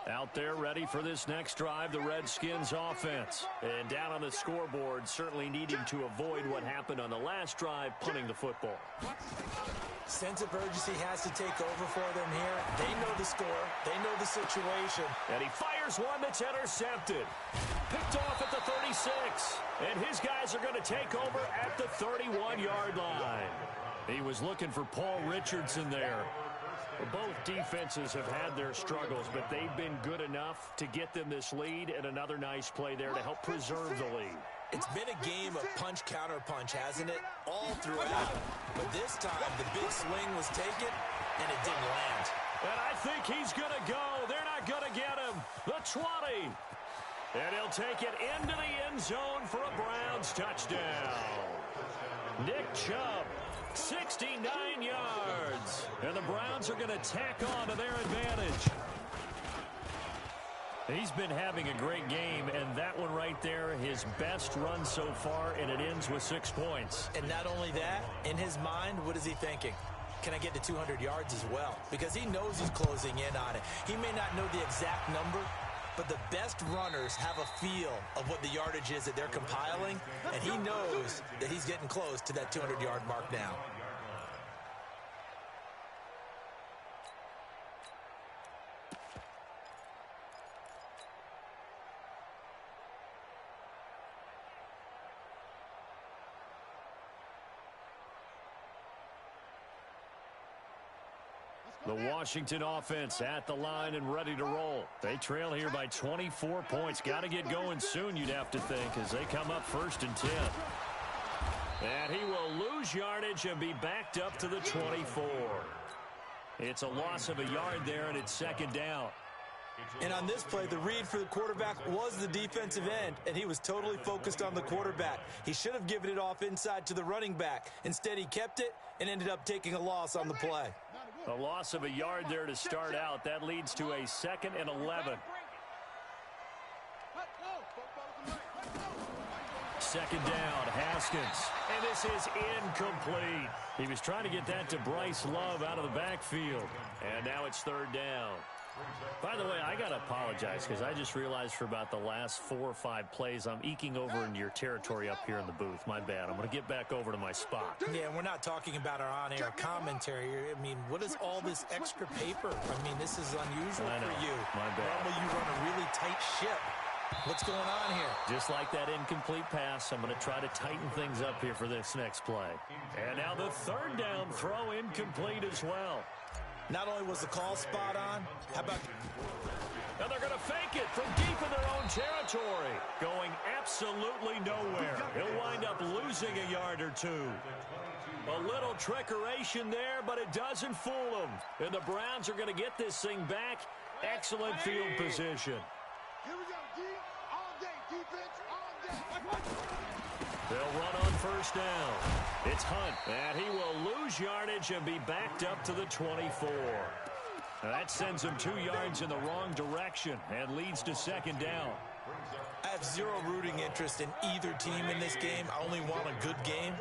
Out there ready for this next drive, the Redskins offense. And down on the scoreboard, certainly needing to avoid what happened on the last drive, punting the football.
Sense of urgency has to take over for them here. They know the score. They know the situation.
And he fires one that's intercepted. Picked off at the 36. And his guys are going to take over at the 31-yard line. He was looking for Paul Richardson there. Both defenses have had their struggles, but they've been good enough to get them this lead, and another nice play there to help preserve the lead.
It's been a game of punch-counter-punch, hasn't it? All throughout. But this time, the big swing was taken, and it didn't land.
And I think he's going to go. They're not going to get him. The 20. And he'll take it into the end zone for a Browns touchdown. Nick Chubb, 69 yards. And the Browns are going to tack on to their advantage. He's been having a great game, and that one right there, his best run so far, and it ends with 6 points.
And not only that, in his mind, what is he thinking? Can I get to 200 yards as well? Because he knows he's closing in on it. He may not know the exact number, but the best runners have a feel of what the yardage is that they're compiling, and he knows that he's getting close to that 200-yard mark now.
The Washington offense at the line and ready to roll. They trail here by 24 points. Got to get going soon, you'd have to think, as they come up 1st and 10. And he will lose yardage and be backed up to the 24. It's a loss of a yard there, and it's 2nd down.
And on this play, the read for the quarterback was the defensive end, and he was totally focused on the quarterback. He should have given it off inside to the running back. Instead, he kept it and ended up taking a loss on the play.
A loss of a yard there to start out. That leads to a 2nd and 11. 2nd down, Haskins. And this is incomplete. He was trying to get that to Bryce Love out of the backfield. And now it's 3rd down. By the way, I got to apologize because I just realized for about the last 4 or 5 plays, I'm eking over into your territory up here in the booth. My bad. I'm going to get back over to my spot.
Yeah, and we're not talking about our on-air commentary. I mean, what is all this extra paper? I mean, this is unusual for you.
My bad.
Normally you run a really tight ship. What's going on here?
Just like that incomplete pass, I'm going to try to tighten things up here for this next play. And now the 3rd down throw incomplete as well.
Not only was the call spot on, how about...
Now they're going to fake it from deep in their own territory. Going absolutely nowhere. He'll wind up losing a yard or 2. A little trickeration there, but it doesn't fool them. And the Browns are going to get this thing back. Excellent field position.
Here we go, D. All day. Defense all day.
They'll run on 1st down. It's Hunt, and he will lose yardage and be backed up to the 24. Now that sends him 2 yards in the wrong direction and leads to 2nd down.
I have zero rooting interest in either team in this game. I only want a good game.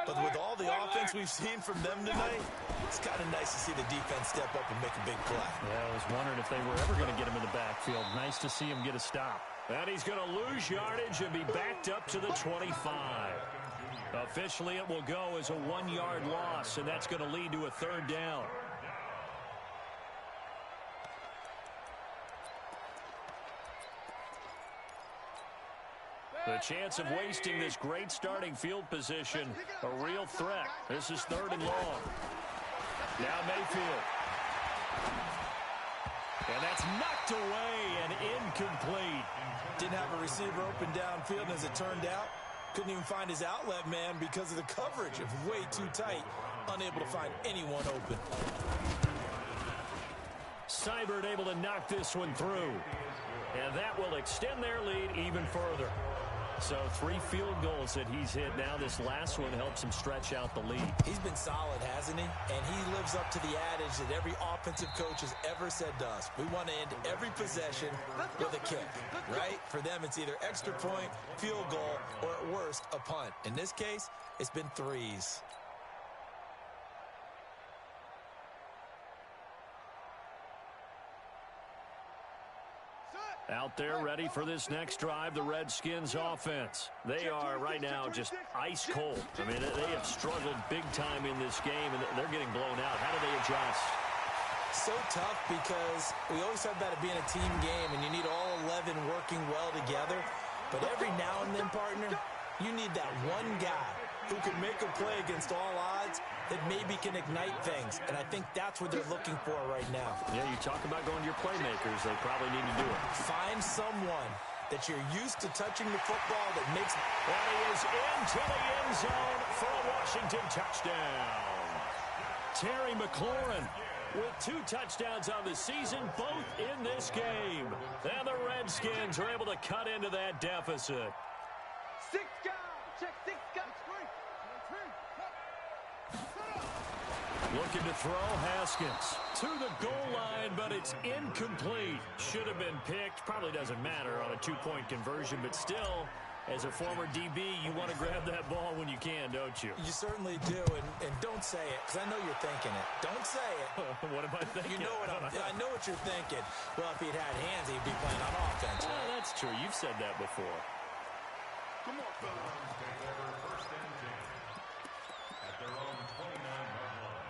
But with all the offense we've seen from them tonight, it's kind of nice to see the defense step up and make a big play.
Yeah, I was wondering if they were ever going to get him in the backfield. Nice to see him get a stop. And he's going to lose yardage and be backed up to the 25. Officially, it will go as a 1-yard loss, and that's going to lead to a 3rd down. The chance of wasting this great starting field position, a real threat. This is 3rd and long. Now Mayfield. And that's knocked away and incomplete.
Didn't have a receiver open downfield, and as it turned out, couldn't even find his outlet man because of the coverage. It was way too tight, unable to find anyone open.
Seibert able to knock this one through. And that will extend their lead even further. So 3 field goals that he's hit now. This last one helps him stretch out the lead.
He's been solid, hasn't he? And he lives up to the adage that every offensive coach has ever said to us. We want to end every possession with a kick, right? For them, it's either extra point, field goal, or at worst, a punt. In this case, it's been 3s.
Out there ready for this next drive, the Redskins offense. They are right now just ice cold. I mean, they have struggled big time in this game, and they're getting blown out. How do they adjust?
So tough because we always talk about it being a team game, and you need all 11 working well together. But every now and then, partner, you need that one guy who can make a play against all odds that maybe can ignite things, and I think that's what they're looking for right now.
Yeah, you talk about going to your playmakers. They probably need to do it.
Find someone that you're used to touching the football that makes...
And he is into the end zone for a Washington touchdown. Terry McLaurin with 2 touchdowns on the season, both in this game. And the Redskins are able to cut into that deficit.
6 guys. Check 6 guys.
Looking to throw Haskins to the goal line, but it's incomplete. Should have been picked. Probably doesn't matter on a 2-point conversion, but still, as a former DB, you want to grab that ball when you can, don't you?
You certainly do, and don't say it, because I know you're thinking it. Don't say it.
What am I thinking?
You know what I know what you're thinking. Well, if he'd had hands, he'd be playing on offense.
Well, that's true. You've said that before.
Come on, fellas.
Take over first and 10 at their own 29-yard line.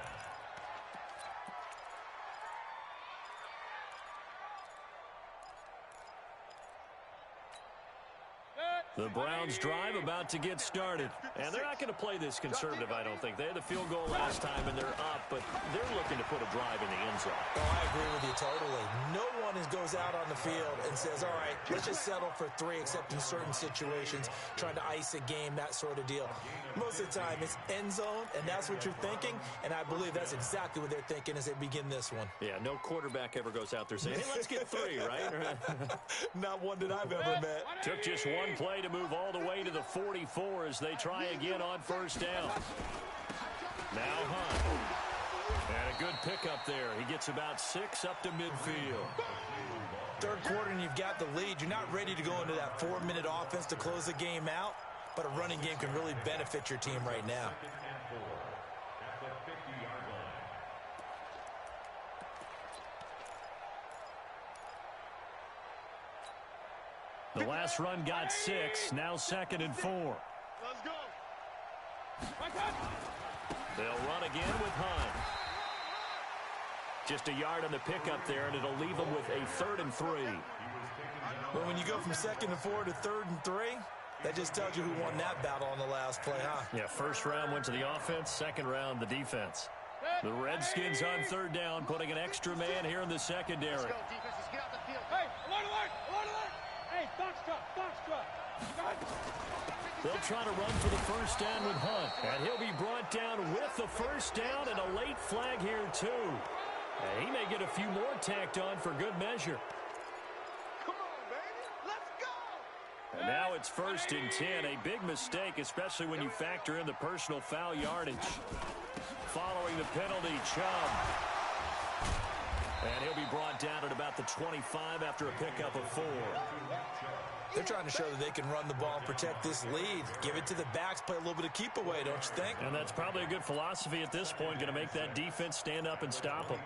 The Browns drive about to get started. And they're not going to play this conservative, I don't think. They had the field goal last time, and they're up, but they're looking to put a drive in the end zone.
Oh, I agree with you totally. No one goes out on the field and says, all right, let's just settle for 3, except in certain situations, trying to ice a game, that sort of deal. Most of the time, it's end zone, and that's what you're thinking, and I believe that's exactly what they're thinking as they begin this one.
Yeah, no quarterback ever goes out there saying, hey, let's get 3, right?
Not one that I've ever met.
Took just one play to move all the way to the 44 as they try again on first down. Now Hunt. And a good pickup there. He gets about 6 up to midfield.
Third quarter and you've got the lead. You're not ready to go into that 4-minute offense to close the game out, but a running game can really benefit your team right now.
At the 50-yard line.
The last run got 6. Now 2nd and 4.
Let's go.
They'll run again with Hunt. Just a yard on the pickup there, and it'll leave them with a 3rd and 3.
Well, when you go from 2nd and 4 to 3rd and 3, that just tells you who won that battle on the last play, huh?
Yeah, first round went to the offense, second round the defense. The Redskins on 3rd down, putting an extra man here in the secondary.
Let's go, defense. Let's get out the field.
Hey, alert, alert, alert, alert. Hey, box truck, box truck.
They'll try to run for the first down with Hunt. And he'll be brought down with the first down and a late flag here, too. And he may get a few more tacked on for good measure.
Come on, baby. Let's go.
And now it's 1st and 10. A big mistake, especially when you factor in the personal foul yardage. Following the penalty, Chubb. And he'll be brought down at about the 25 after a pickup of 4.
They're trying to show that they can run the ball and protect this lead. Give it to the backs, play a little bit of keep away, don't you think?
And that's probably a good philosophy at this point, going to make that defense stand up and stop them.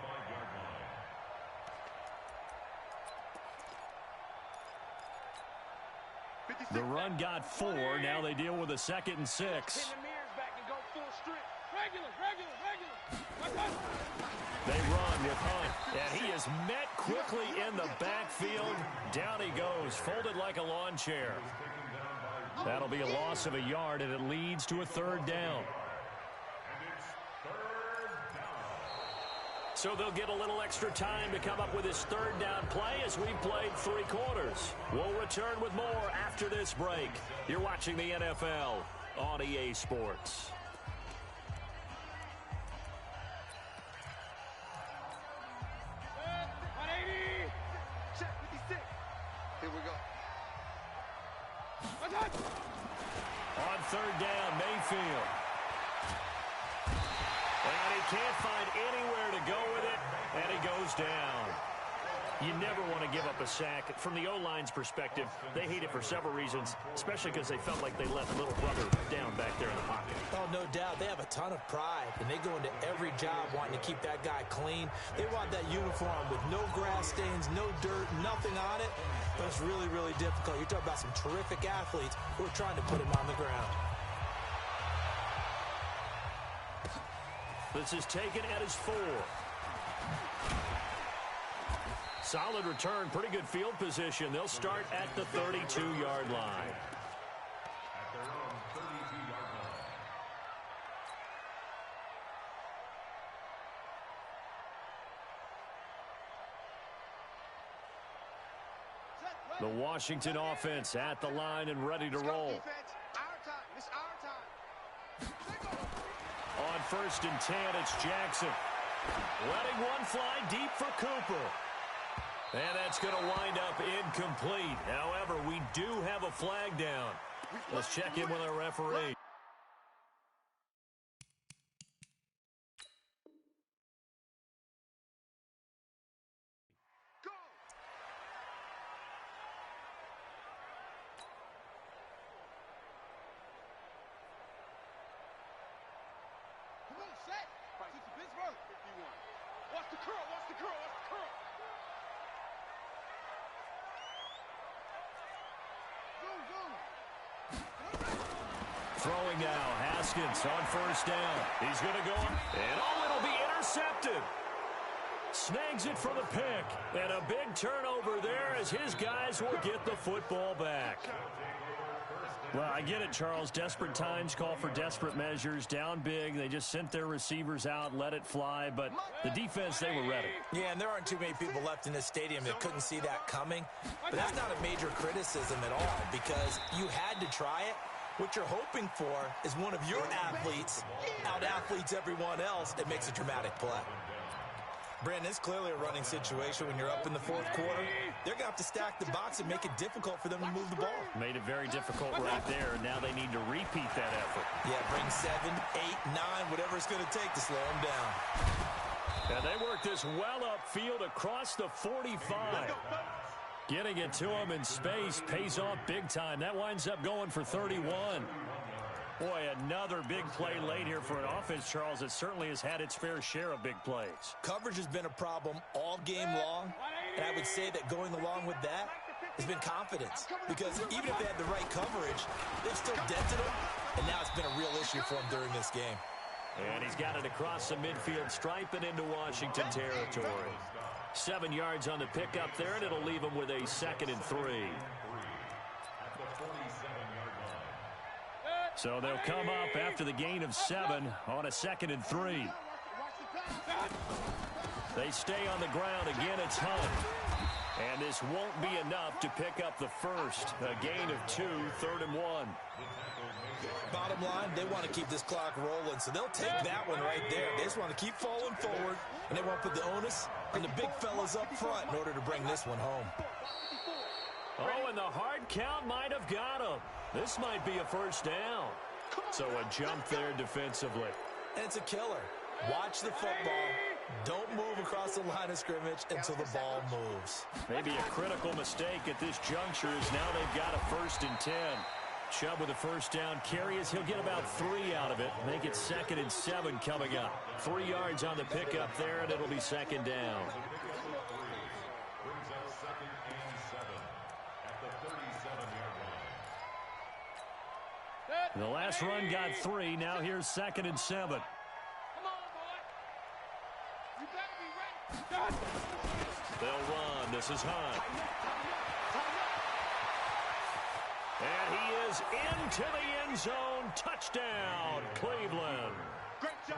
The run got 4. Now they deal with a 2nd and 6.
Pin the mirrors back and go full strength.
Regular.
They run with Hunt, and he is met quickly in the backfield. Down he goes, folded like a lawn chair. That'll be a loss of a yard, and it leads to a 3rd down. So they'll get a little extra time to come up with his 3rd down play as we've played 3 quarters. We'll return with more after this break. You're watching the NFL on EA Sports.
Check 56. Here we go.
On 3rd down, Mayfield. And he can't find anywhere to go with it, and he goes down. You never want to give up a sack. From the O-line's perspective, they hate it for several reasons, especially because they felt like they let little brother down back there in the pocket.
Oh, no doubt. They have a ton of pride, and they go into every job wanting to keep that guy clean. They want that uniform with no grass stains, no dirt, nothing on it. But it's really, really difficult. You're talking about some terrific athletes who are trying to put him on the ground.
This is taken at his 4. Solid return, pretty good field position. They'll start at the 32-yard line.
At their own 32-yard line.
The Washington offense at the line and ready to roll.
Defense. Our time. It's our time.
On 1st and 10, it's Jackson. Letting one fly deep for Cooper. And that's going to wind up incomplete. However, we do have a flag down. Let's check in with our referee.
Go.
Come on, set. Right. To Pittsburgh. 51. Watch the curl. Watch the curl. Watch the curl. Zoom, zoom.
Throwing now, Haskins on 1st down. He's going to go up, and it'll be intercepted. Snags it for the pick, and a big turnover there as his guys will get the football back. Well, I get it, Charles. Desperate times call for desperate measures. Down big, they just sent their receivers out, let it fly, but the defense, they were ready.
Yeah, and there aren't too many people left in this stadium that couldn't see that coming. But that's not a major criticism at all because you had to try it. What you're hoping for is one of your athletes out-athletes everyone else that makes a dramatic play. Brandon, it's clearly a running situation when you're up in the 4th quarter. They're going to have to stack the box and make it difficult for them to move the ball.
Made it very difficult right there. Now they need to repeat that effort.
Yeah, bring 7, 8, 9, whatever it's going to take to slow them down.
And they work this well upfield across the 45. Getting it to him in space pays off big time. That winds up going for 31. Boy, another big play late here for an offense, Charles, that certainly has had its fair share of big plays.
Coverage has been a problem all game long, and I would say that going along with that has been confidence. Because even if they had the right coverage, they've still dented them, and now it's been a real issue for them during this game.
And he's got it across the midfield stripe and into Washington territory. 7 yards on the pickup there, and it'll leave him with a 2nd and 3. So they'll come up after the gain of 7 on a 2nd and 3. They stay on the ground. Again, it's Hunt. And this won't be enough to pick up the first. A gain of 2, 3rd and 1.
Bottom line, they want to keep this clock rolling, so they'll take that one right there. They just want to keep falling forward, and they want to put the onus on the big fellas up front in order to bring this one home.
Oh, and the hard count might have got him. This might be a 1st down. So a jump there defensively.
And it's a killer. Watch the football. Don't move across the line of scrimmage until the ball moves.
Maybe a critical mistake at this juncture is now they've got a 1st and 10. Chubb with a 1st down carry as he'll get about 3 out of it. Make it 2nd and 7 coming up. 3 yards on the pickup there, and it'll be 2nd down.
Brings up 2nd and 7 at the 37-yard line.
The last run got 3. Now here's 2nd and 7.
Come on, boy. You better be ready.
They'll run. This is Hunt. And he is into the end zone. Touchdown, Cleveland.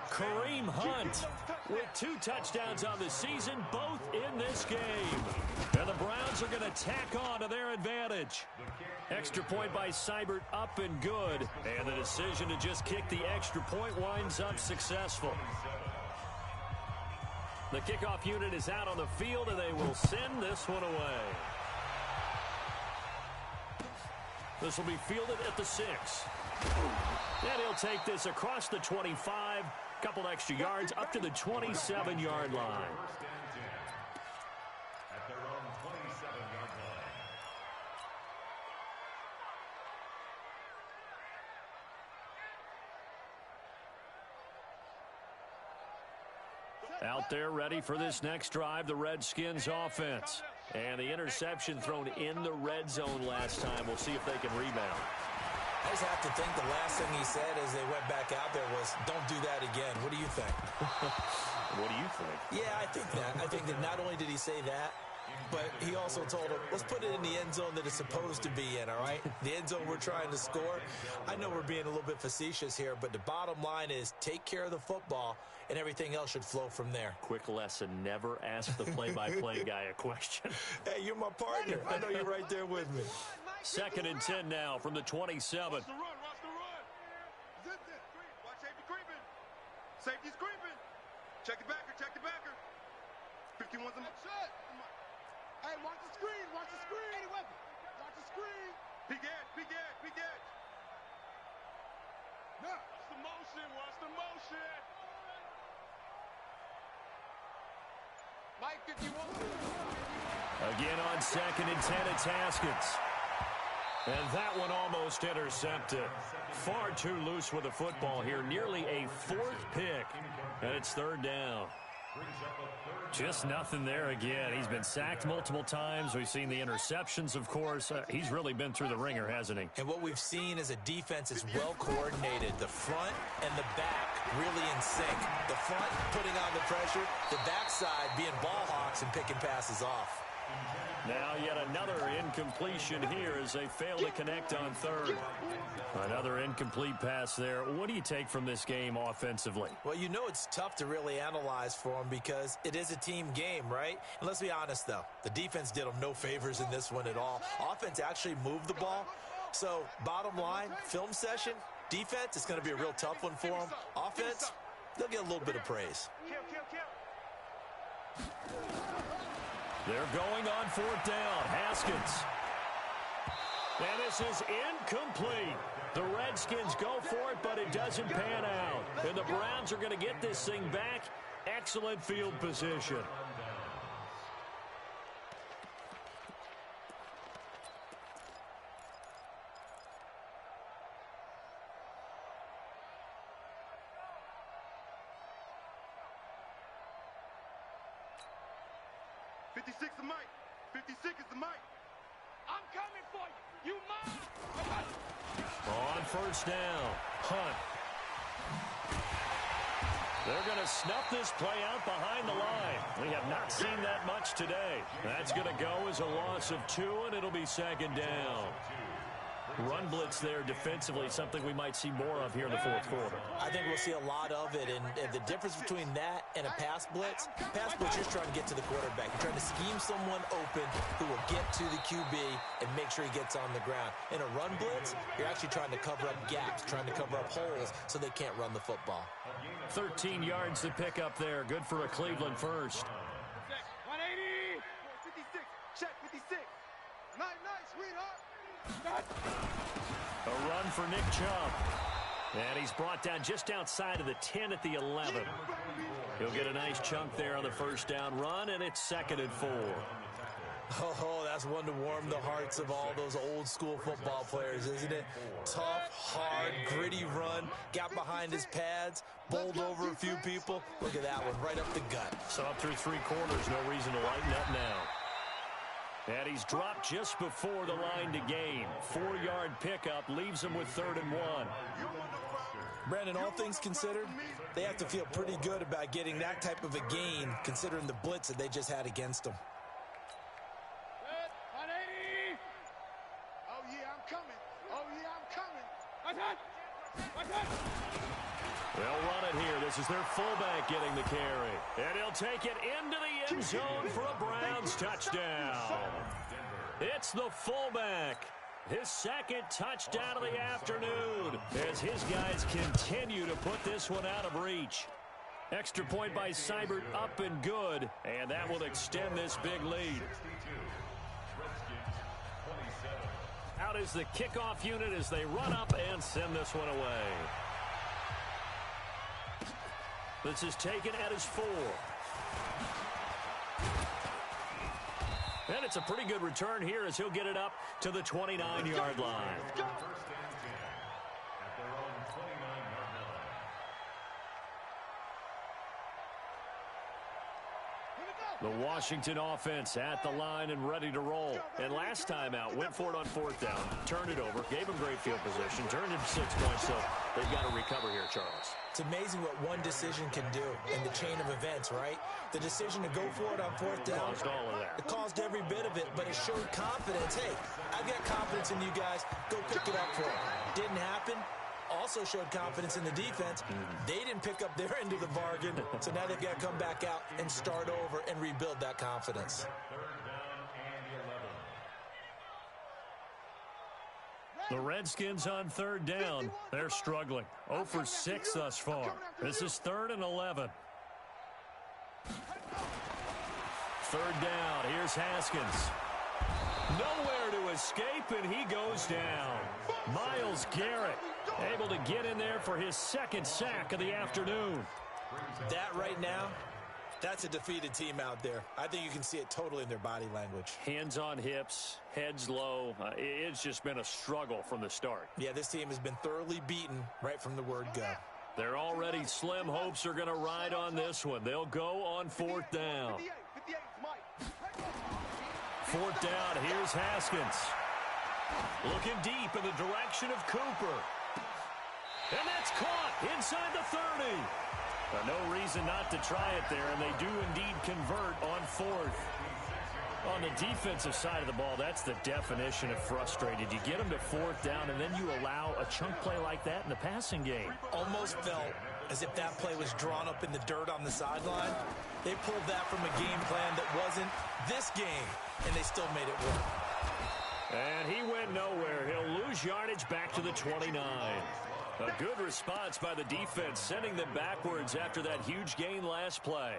Kareem Hunt with 2 touchdowns on the season, both in this game. And the Browns are going to tack on to their advantage. Extra point by Seibert up and good. And the decision to just kick the extra point winds up successful. The kickoff unit is out on the field, and they will send this one away. This will be fielded at the 6. And he'll take this across the 25. Couple extra yards up to the 27-yard line.
At their own 27-yard line.
Out there ready for this next drive, the Redskins offense. And the interception thrown in the red zone last time. We'll see if they can rebound.
I just have to think the last thing he said as they went back out there was, don't do that again. What do you think?
What do you think?
Yeah, I think that. I think that not only did he say that, but he also told him, let's put it in the end zone that it's supposed to be in, all right? The end zone we're trying to score. I know we're being a little bit facetious here, but the bottom line is take care of the football, and everything else should flow from there.
Quick lesson, never ask the play-by-play guy a question.
Hey, you're my partner. I know you're right there with me.
2nd and 10 now from the 27.
Watch the run, watch the run. Zip this. Watch safety creeping. Safety's creeping. Check the backer, check the backer. 51's a shot. Hey, watch the screen, watch the screen. Any weapon. Watch the screen. Peek edge, peek edge, peek edge. Now, watch the motion, watch the motion. Mike 51.
Again on 2nd and 10, it's Haskins. And that one almost intercepted. Far too loose with the football here. Nearly a 4th pick. And it's 3rd down. Just nothing there again. He's been sacked multiple times. We've seen the interceptions, of course. He's really been through the ringer, hasn't he?
And what we've seen is a defense is well coordinated. The front and the back really in sync. The front putting on the pressure. The backside being ball hawks and picking passes off.
Now yet another incompletion here as they fail to connect on 3rd. Another incomplete pass there. What do you take from this game offensively?
Well, you know it's tough to really analyze for them because it is a team game, right? And let's be honest, though. The defense did them no favors in this one at all. Offense actually moved the ball. So, bottom line, film session, defense, it's going to be a real tough one for them. Offense, they'll get a little bit of praise.
They're going on 4th down. Haskins. And this is incomplete. The Redskins go for it, but it doesn't pan out. And the Browns are going to get this thing back. Excellent field position.
'56 the mic. 56 is the mic.
I'm coming for you. You mine.
On 1st down, Hunt. They're going to snuff this play out behind the line. We have not seen that much today. That's going to go as a loss of 2, and it'll be 2nd down. Run blitz there defensively, something we might see more of here in the 4th quarter.
I think we'll see a lot of it, and the difference between that and a pass blitz, you're trying to get to the quarterback. You're trying to scheme someone open who will get to the QB and make sure he gets on the ground. In a run blitz, you're actually trying to cover up gaps, trying to cover up holes so they can't run the football.
13 yards to pick up there. Good for a Cleveland first.
180.
56. Check 56. Night, sweetheart.
A run for Nick Chubb. And he's brought down just outside of the 10 at the 11. He'll get a nice chunk there on the 1st down run, and it's 2nd and 4.
Oh, that's one to warm the hearts of all those old school football players, isn't it? Tough, hard, gritty run, got behind his pads, bowled over a few people. Look at that one, right up the gut.
So up through 3 quarters, no reason to lighten up now. And he's dropped just before the line to gain. 4-yard pickup leaves him with 3rd and 1.
Brandon, all things considered, they have to feel pretty good about getting that type of a gain considering the blitz that they just had against them.
180.
Oh, yeah, I'm coming. Oh, yeah, I'm coming.
They'll run it here. This is their fullback getting the carry. And he'll take it into the end zone for a Browns touchdown. It's the fullback. His 2nd touchdown of the afternoon as his guys continue to put this one out of reach. Extra point by Seibert up and good, and that will extend this big lead. Out is the kickoff unit as they run up and send this one away. This is taken at his 4. And it's a pretty good return here as he'll get it up to the 29-yard line.
Here we go.
The Washington offense at the line and ready to roll. And last time out, went for it on fourth down, turned it over, gave them great field position, turned it 6 points, so they've got to recover here, Charles.
It's amazing what one decision can do in the chain of events, right? The decision to go for it on fourth down.
Caused all of that.
It caused every bit of it, but it showed confidence. Hey, I've got confidence in you guys. Go pick it up for them. Didn't happen. Also showed confidence in the defense. They didn't pick up their end of the bargain, so now they've got to come back out and start over and rebuild that confidence.
The Redskins on third down. They're struggling. 0 for 6 thus far. This is 3rd and 11. Third down. Here's Haskins. Nowhere to escape, and he goes down. Myles Garrett able to get in there for his 2nd sack of the afternoon.
That right now, that's a defeated team out there. I think you can see it totally in their body language.
Hands on hips, heads low. It's just been a struggle from the start.
Yeah, this team has been thoroughly beaten right from the word go.
They're already slim hopes are going to ride on this one. They'll go on 4th down. 4th down, here's Haskins. Looking deep in the direction of Cooper. And that's caught inside the 30. No reason not to try it there, and they do indeed convert on 4th. On the defensive side of the ball, that's the definition of frustrated. You get them to 4th down, and then you allow a chunk play like that in the passing game.
Almost felt as if that play was drawn up in the dirt on the sideline. They pulled that from a game plan that wasn't this game, and they still made it work.
And he went nowhere. He'll lose yardage back to the 29. A good response by the defense, sending them backwards after that huge gain last play.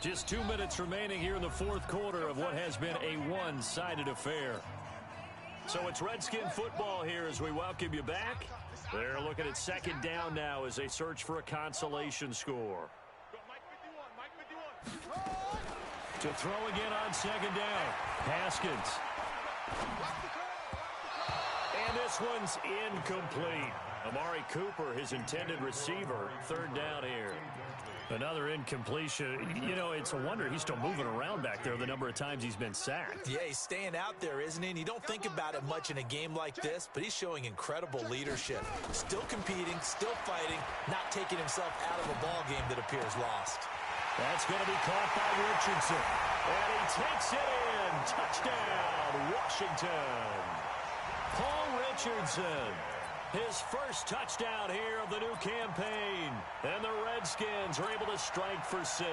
Just 2 minutes remaining here in the 4th quarter of what has been a one-sided affair. So it's Redskin football here as we welcome you back. They're looking at 2nd down now as they search for a consolation score. To throw again on 2nd down. Haskins. And this one's incomplete. Amari Cooper, his intended receiver, 3rd down here. Another incompletion. You know, it's a wonder he's still moving around back there the number of times he's been sacked.
Yeah, he's staying out there, isn't he? And you don't think about it much in a game like this, but he's showing incredible leadership. Still competing, still fighting, not taking himself out of a ball game that appears lost.
That's going to be caught by Richardson. And he takes it in. Touchdown, Washington. Paul Richardson. His first touchdown here of the new campaign. And the Redskins are able to strike for 6.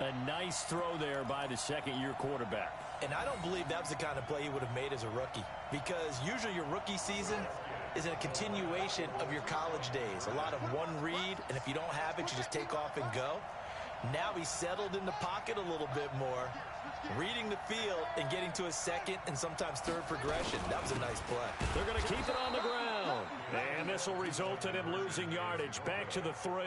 A nice throw there by the second-year quarterback.
And I don't believe that was the kind of play he would have made as a rookie. Because usually your rookie season is a continuation of your college days. A lot of one read, and if you don't have it, you just take off and go. Now he's settled in the pocket a little bit more, reading the field and getting to a 2nd and sometimes 3rd progression. That was a nice play.
They're going to keep it on the ground. And this will result in him losing yardage back to the 3.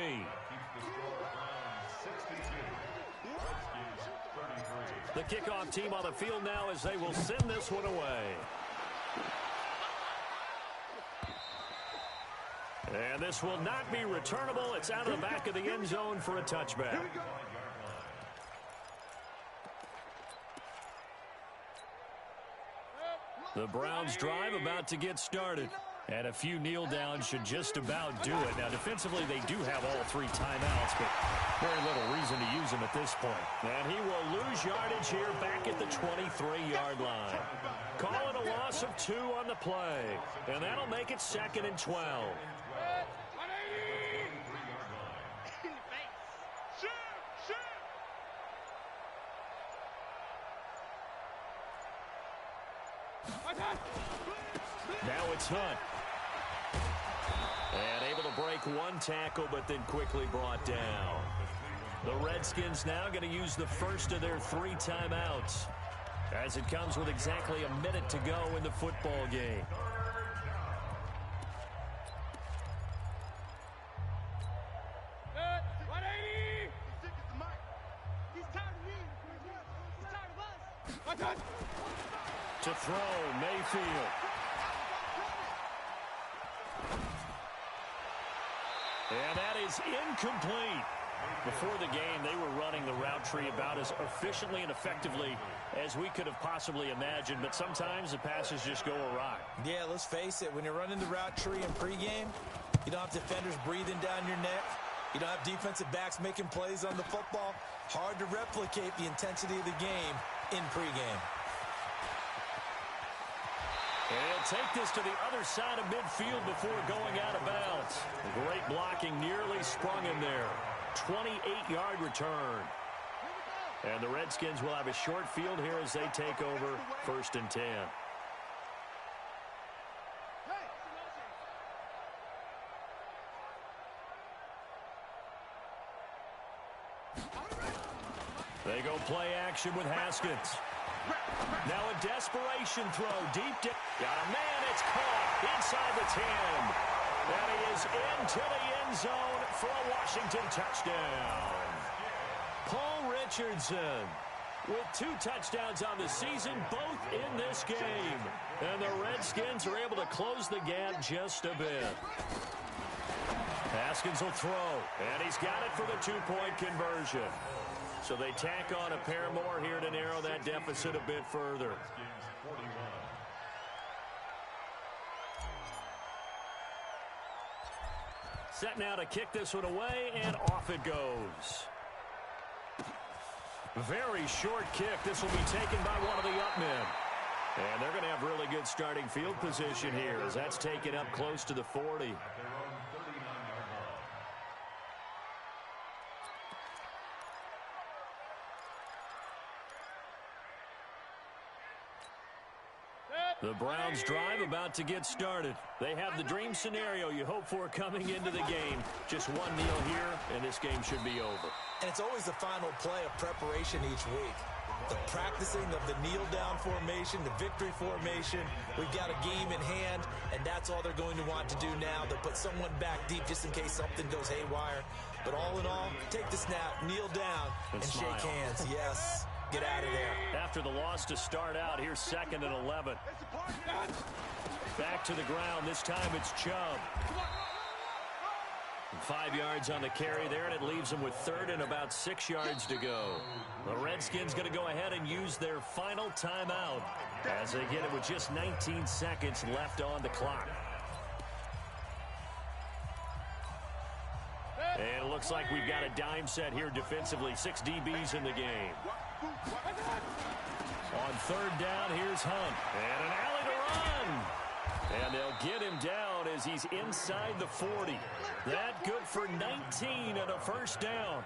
The kickoff team on the field now as they will send this one away. And this will not be returnable. It's out of the back of the end zone for a touchback. The Browns drive about to get started. And a few kneel downs should just about do it. Now, defensively, they do have all 3 timeouts, but very little reason to use them at this point. And he will lose yardage here back at the 23-yard line. Calling a loss of 2 on the play. And that'll make it 2nd and 12. Now it's Hunt. And able to break 1 tackle, but then quickly brought down. The Redskins now going to use the first of their 3 timeouts, as it comes with exactly a minute to go in the football game. To throw, Mayfield. And that is incomplete. Before the game, they were running the route tree about as efficiently and effectively as we could have possibly imagined, but sometimes the passes just go awry.
Yeah, let's face it, when you're running the route tree in pregame, you don't have defenders breathing down your neck. You don't have defensive backs making plays on the football. Hard to replicate the intensity of the game in pregame.
And he'll take this to the other side of midfield before going out of bounds. Great blocking, nearly sprung him there. 28-yard return. And the Redskins will have a short field here as they take over 1st and 10. They go play action with Haskins. Now a desperation throw deep down. Got a man, it's caught inside the 10. And he is into the end zone for a Washington touchdown. Paul Richardson with 2 touchdowns on the season, both in this game. And the Redskins are able to close the gap just a bit. Haskins will throw, and he's got it for the 2-point conversion. So they tack on a pair more here to narrow that deficit a bit further. Set now to kick this one away, and off it goes. Very short kick. This will be taken by one of the up men. And they're going to have really good starting field position here as that's taken up close to the 40. The Browns drive about to get started. They have the dream scenario you hope for coming into the game. Just one kneel here, and this game should be over.
And it's always the final play of preparation each week. The practicing of the kneel-down formation, the victory formation. We've got a game in hand, and that's all they're going to want to do now. They'll put someone back deep just in case something goes haywire. But all in all, take the snap, kneel down, and shake hands. Yes. Get out of there.
After the loss to start out, here's 2nd and 11. Back to the ground. This time it's Chubb. 5 yards on the carry there, and it leaves them with 3rd and about 6 yards to go. The Redskins going to go ahead and use their final timeout as they get it with just 19 seconds left on the clock. And it looks like we've got a dime set here defensively. 6 DBs in the game. On 3rd down, here's Hunt. And an alley to run. And they'll get him down as he's inside the 40. That good for 19 and a 1st down.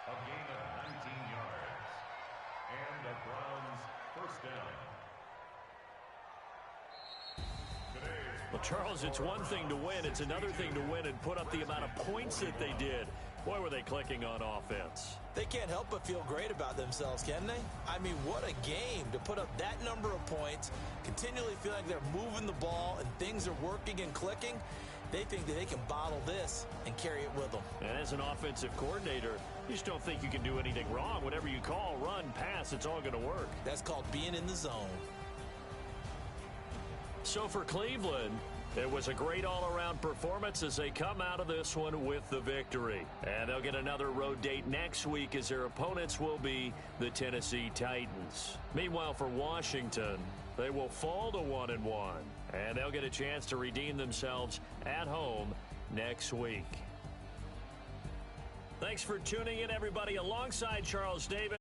A gain of 19 yards. And the Browns' 1st down.
Well, Charles, it's one thing to win. It's another thing to win and put up the amount of points that they did. Boy, were they clicking on offense.
They can't help but feel great about themselves, can they? I mean, what a game to put up that number of points, continually feel like they're moving the ball and things are working and clicking. They think that they can bottle this and carry it with them.
And as an offensive coordinator, you just don't think you can do anything wrong. Whatever you call, run, pass, it's all going to work.
That's called being in the zone.
So for Cleveland, it was a great all-around performance as they come out of this one with the victory. And they'll get another road date next week as their opponents will be the Tennessee Titans. Meanwhile, for Washington, they will fall to 1-1. And they'll get a chance to redeem themselves at home next week. Thanks for tuning in, everybody, alongside Charles Davis.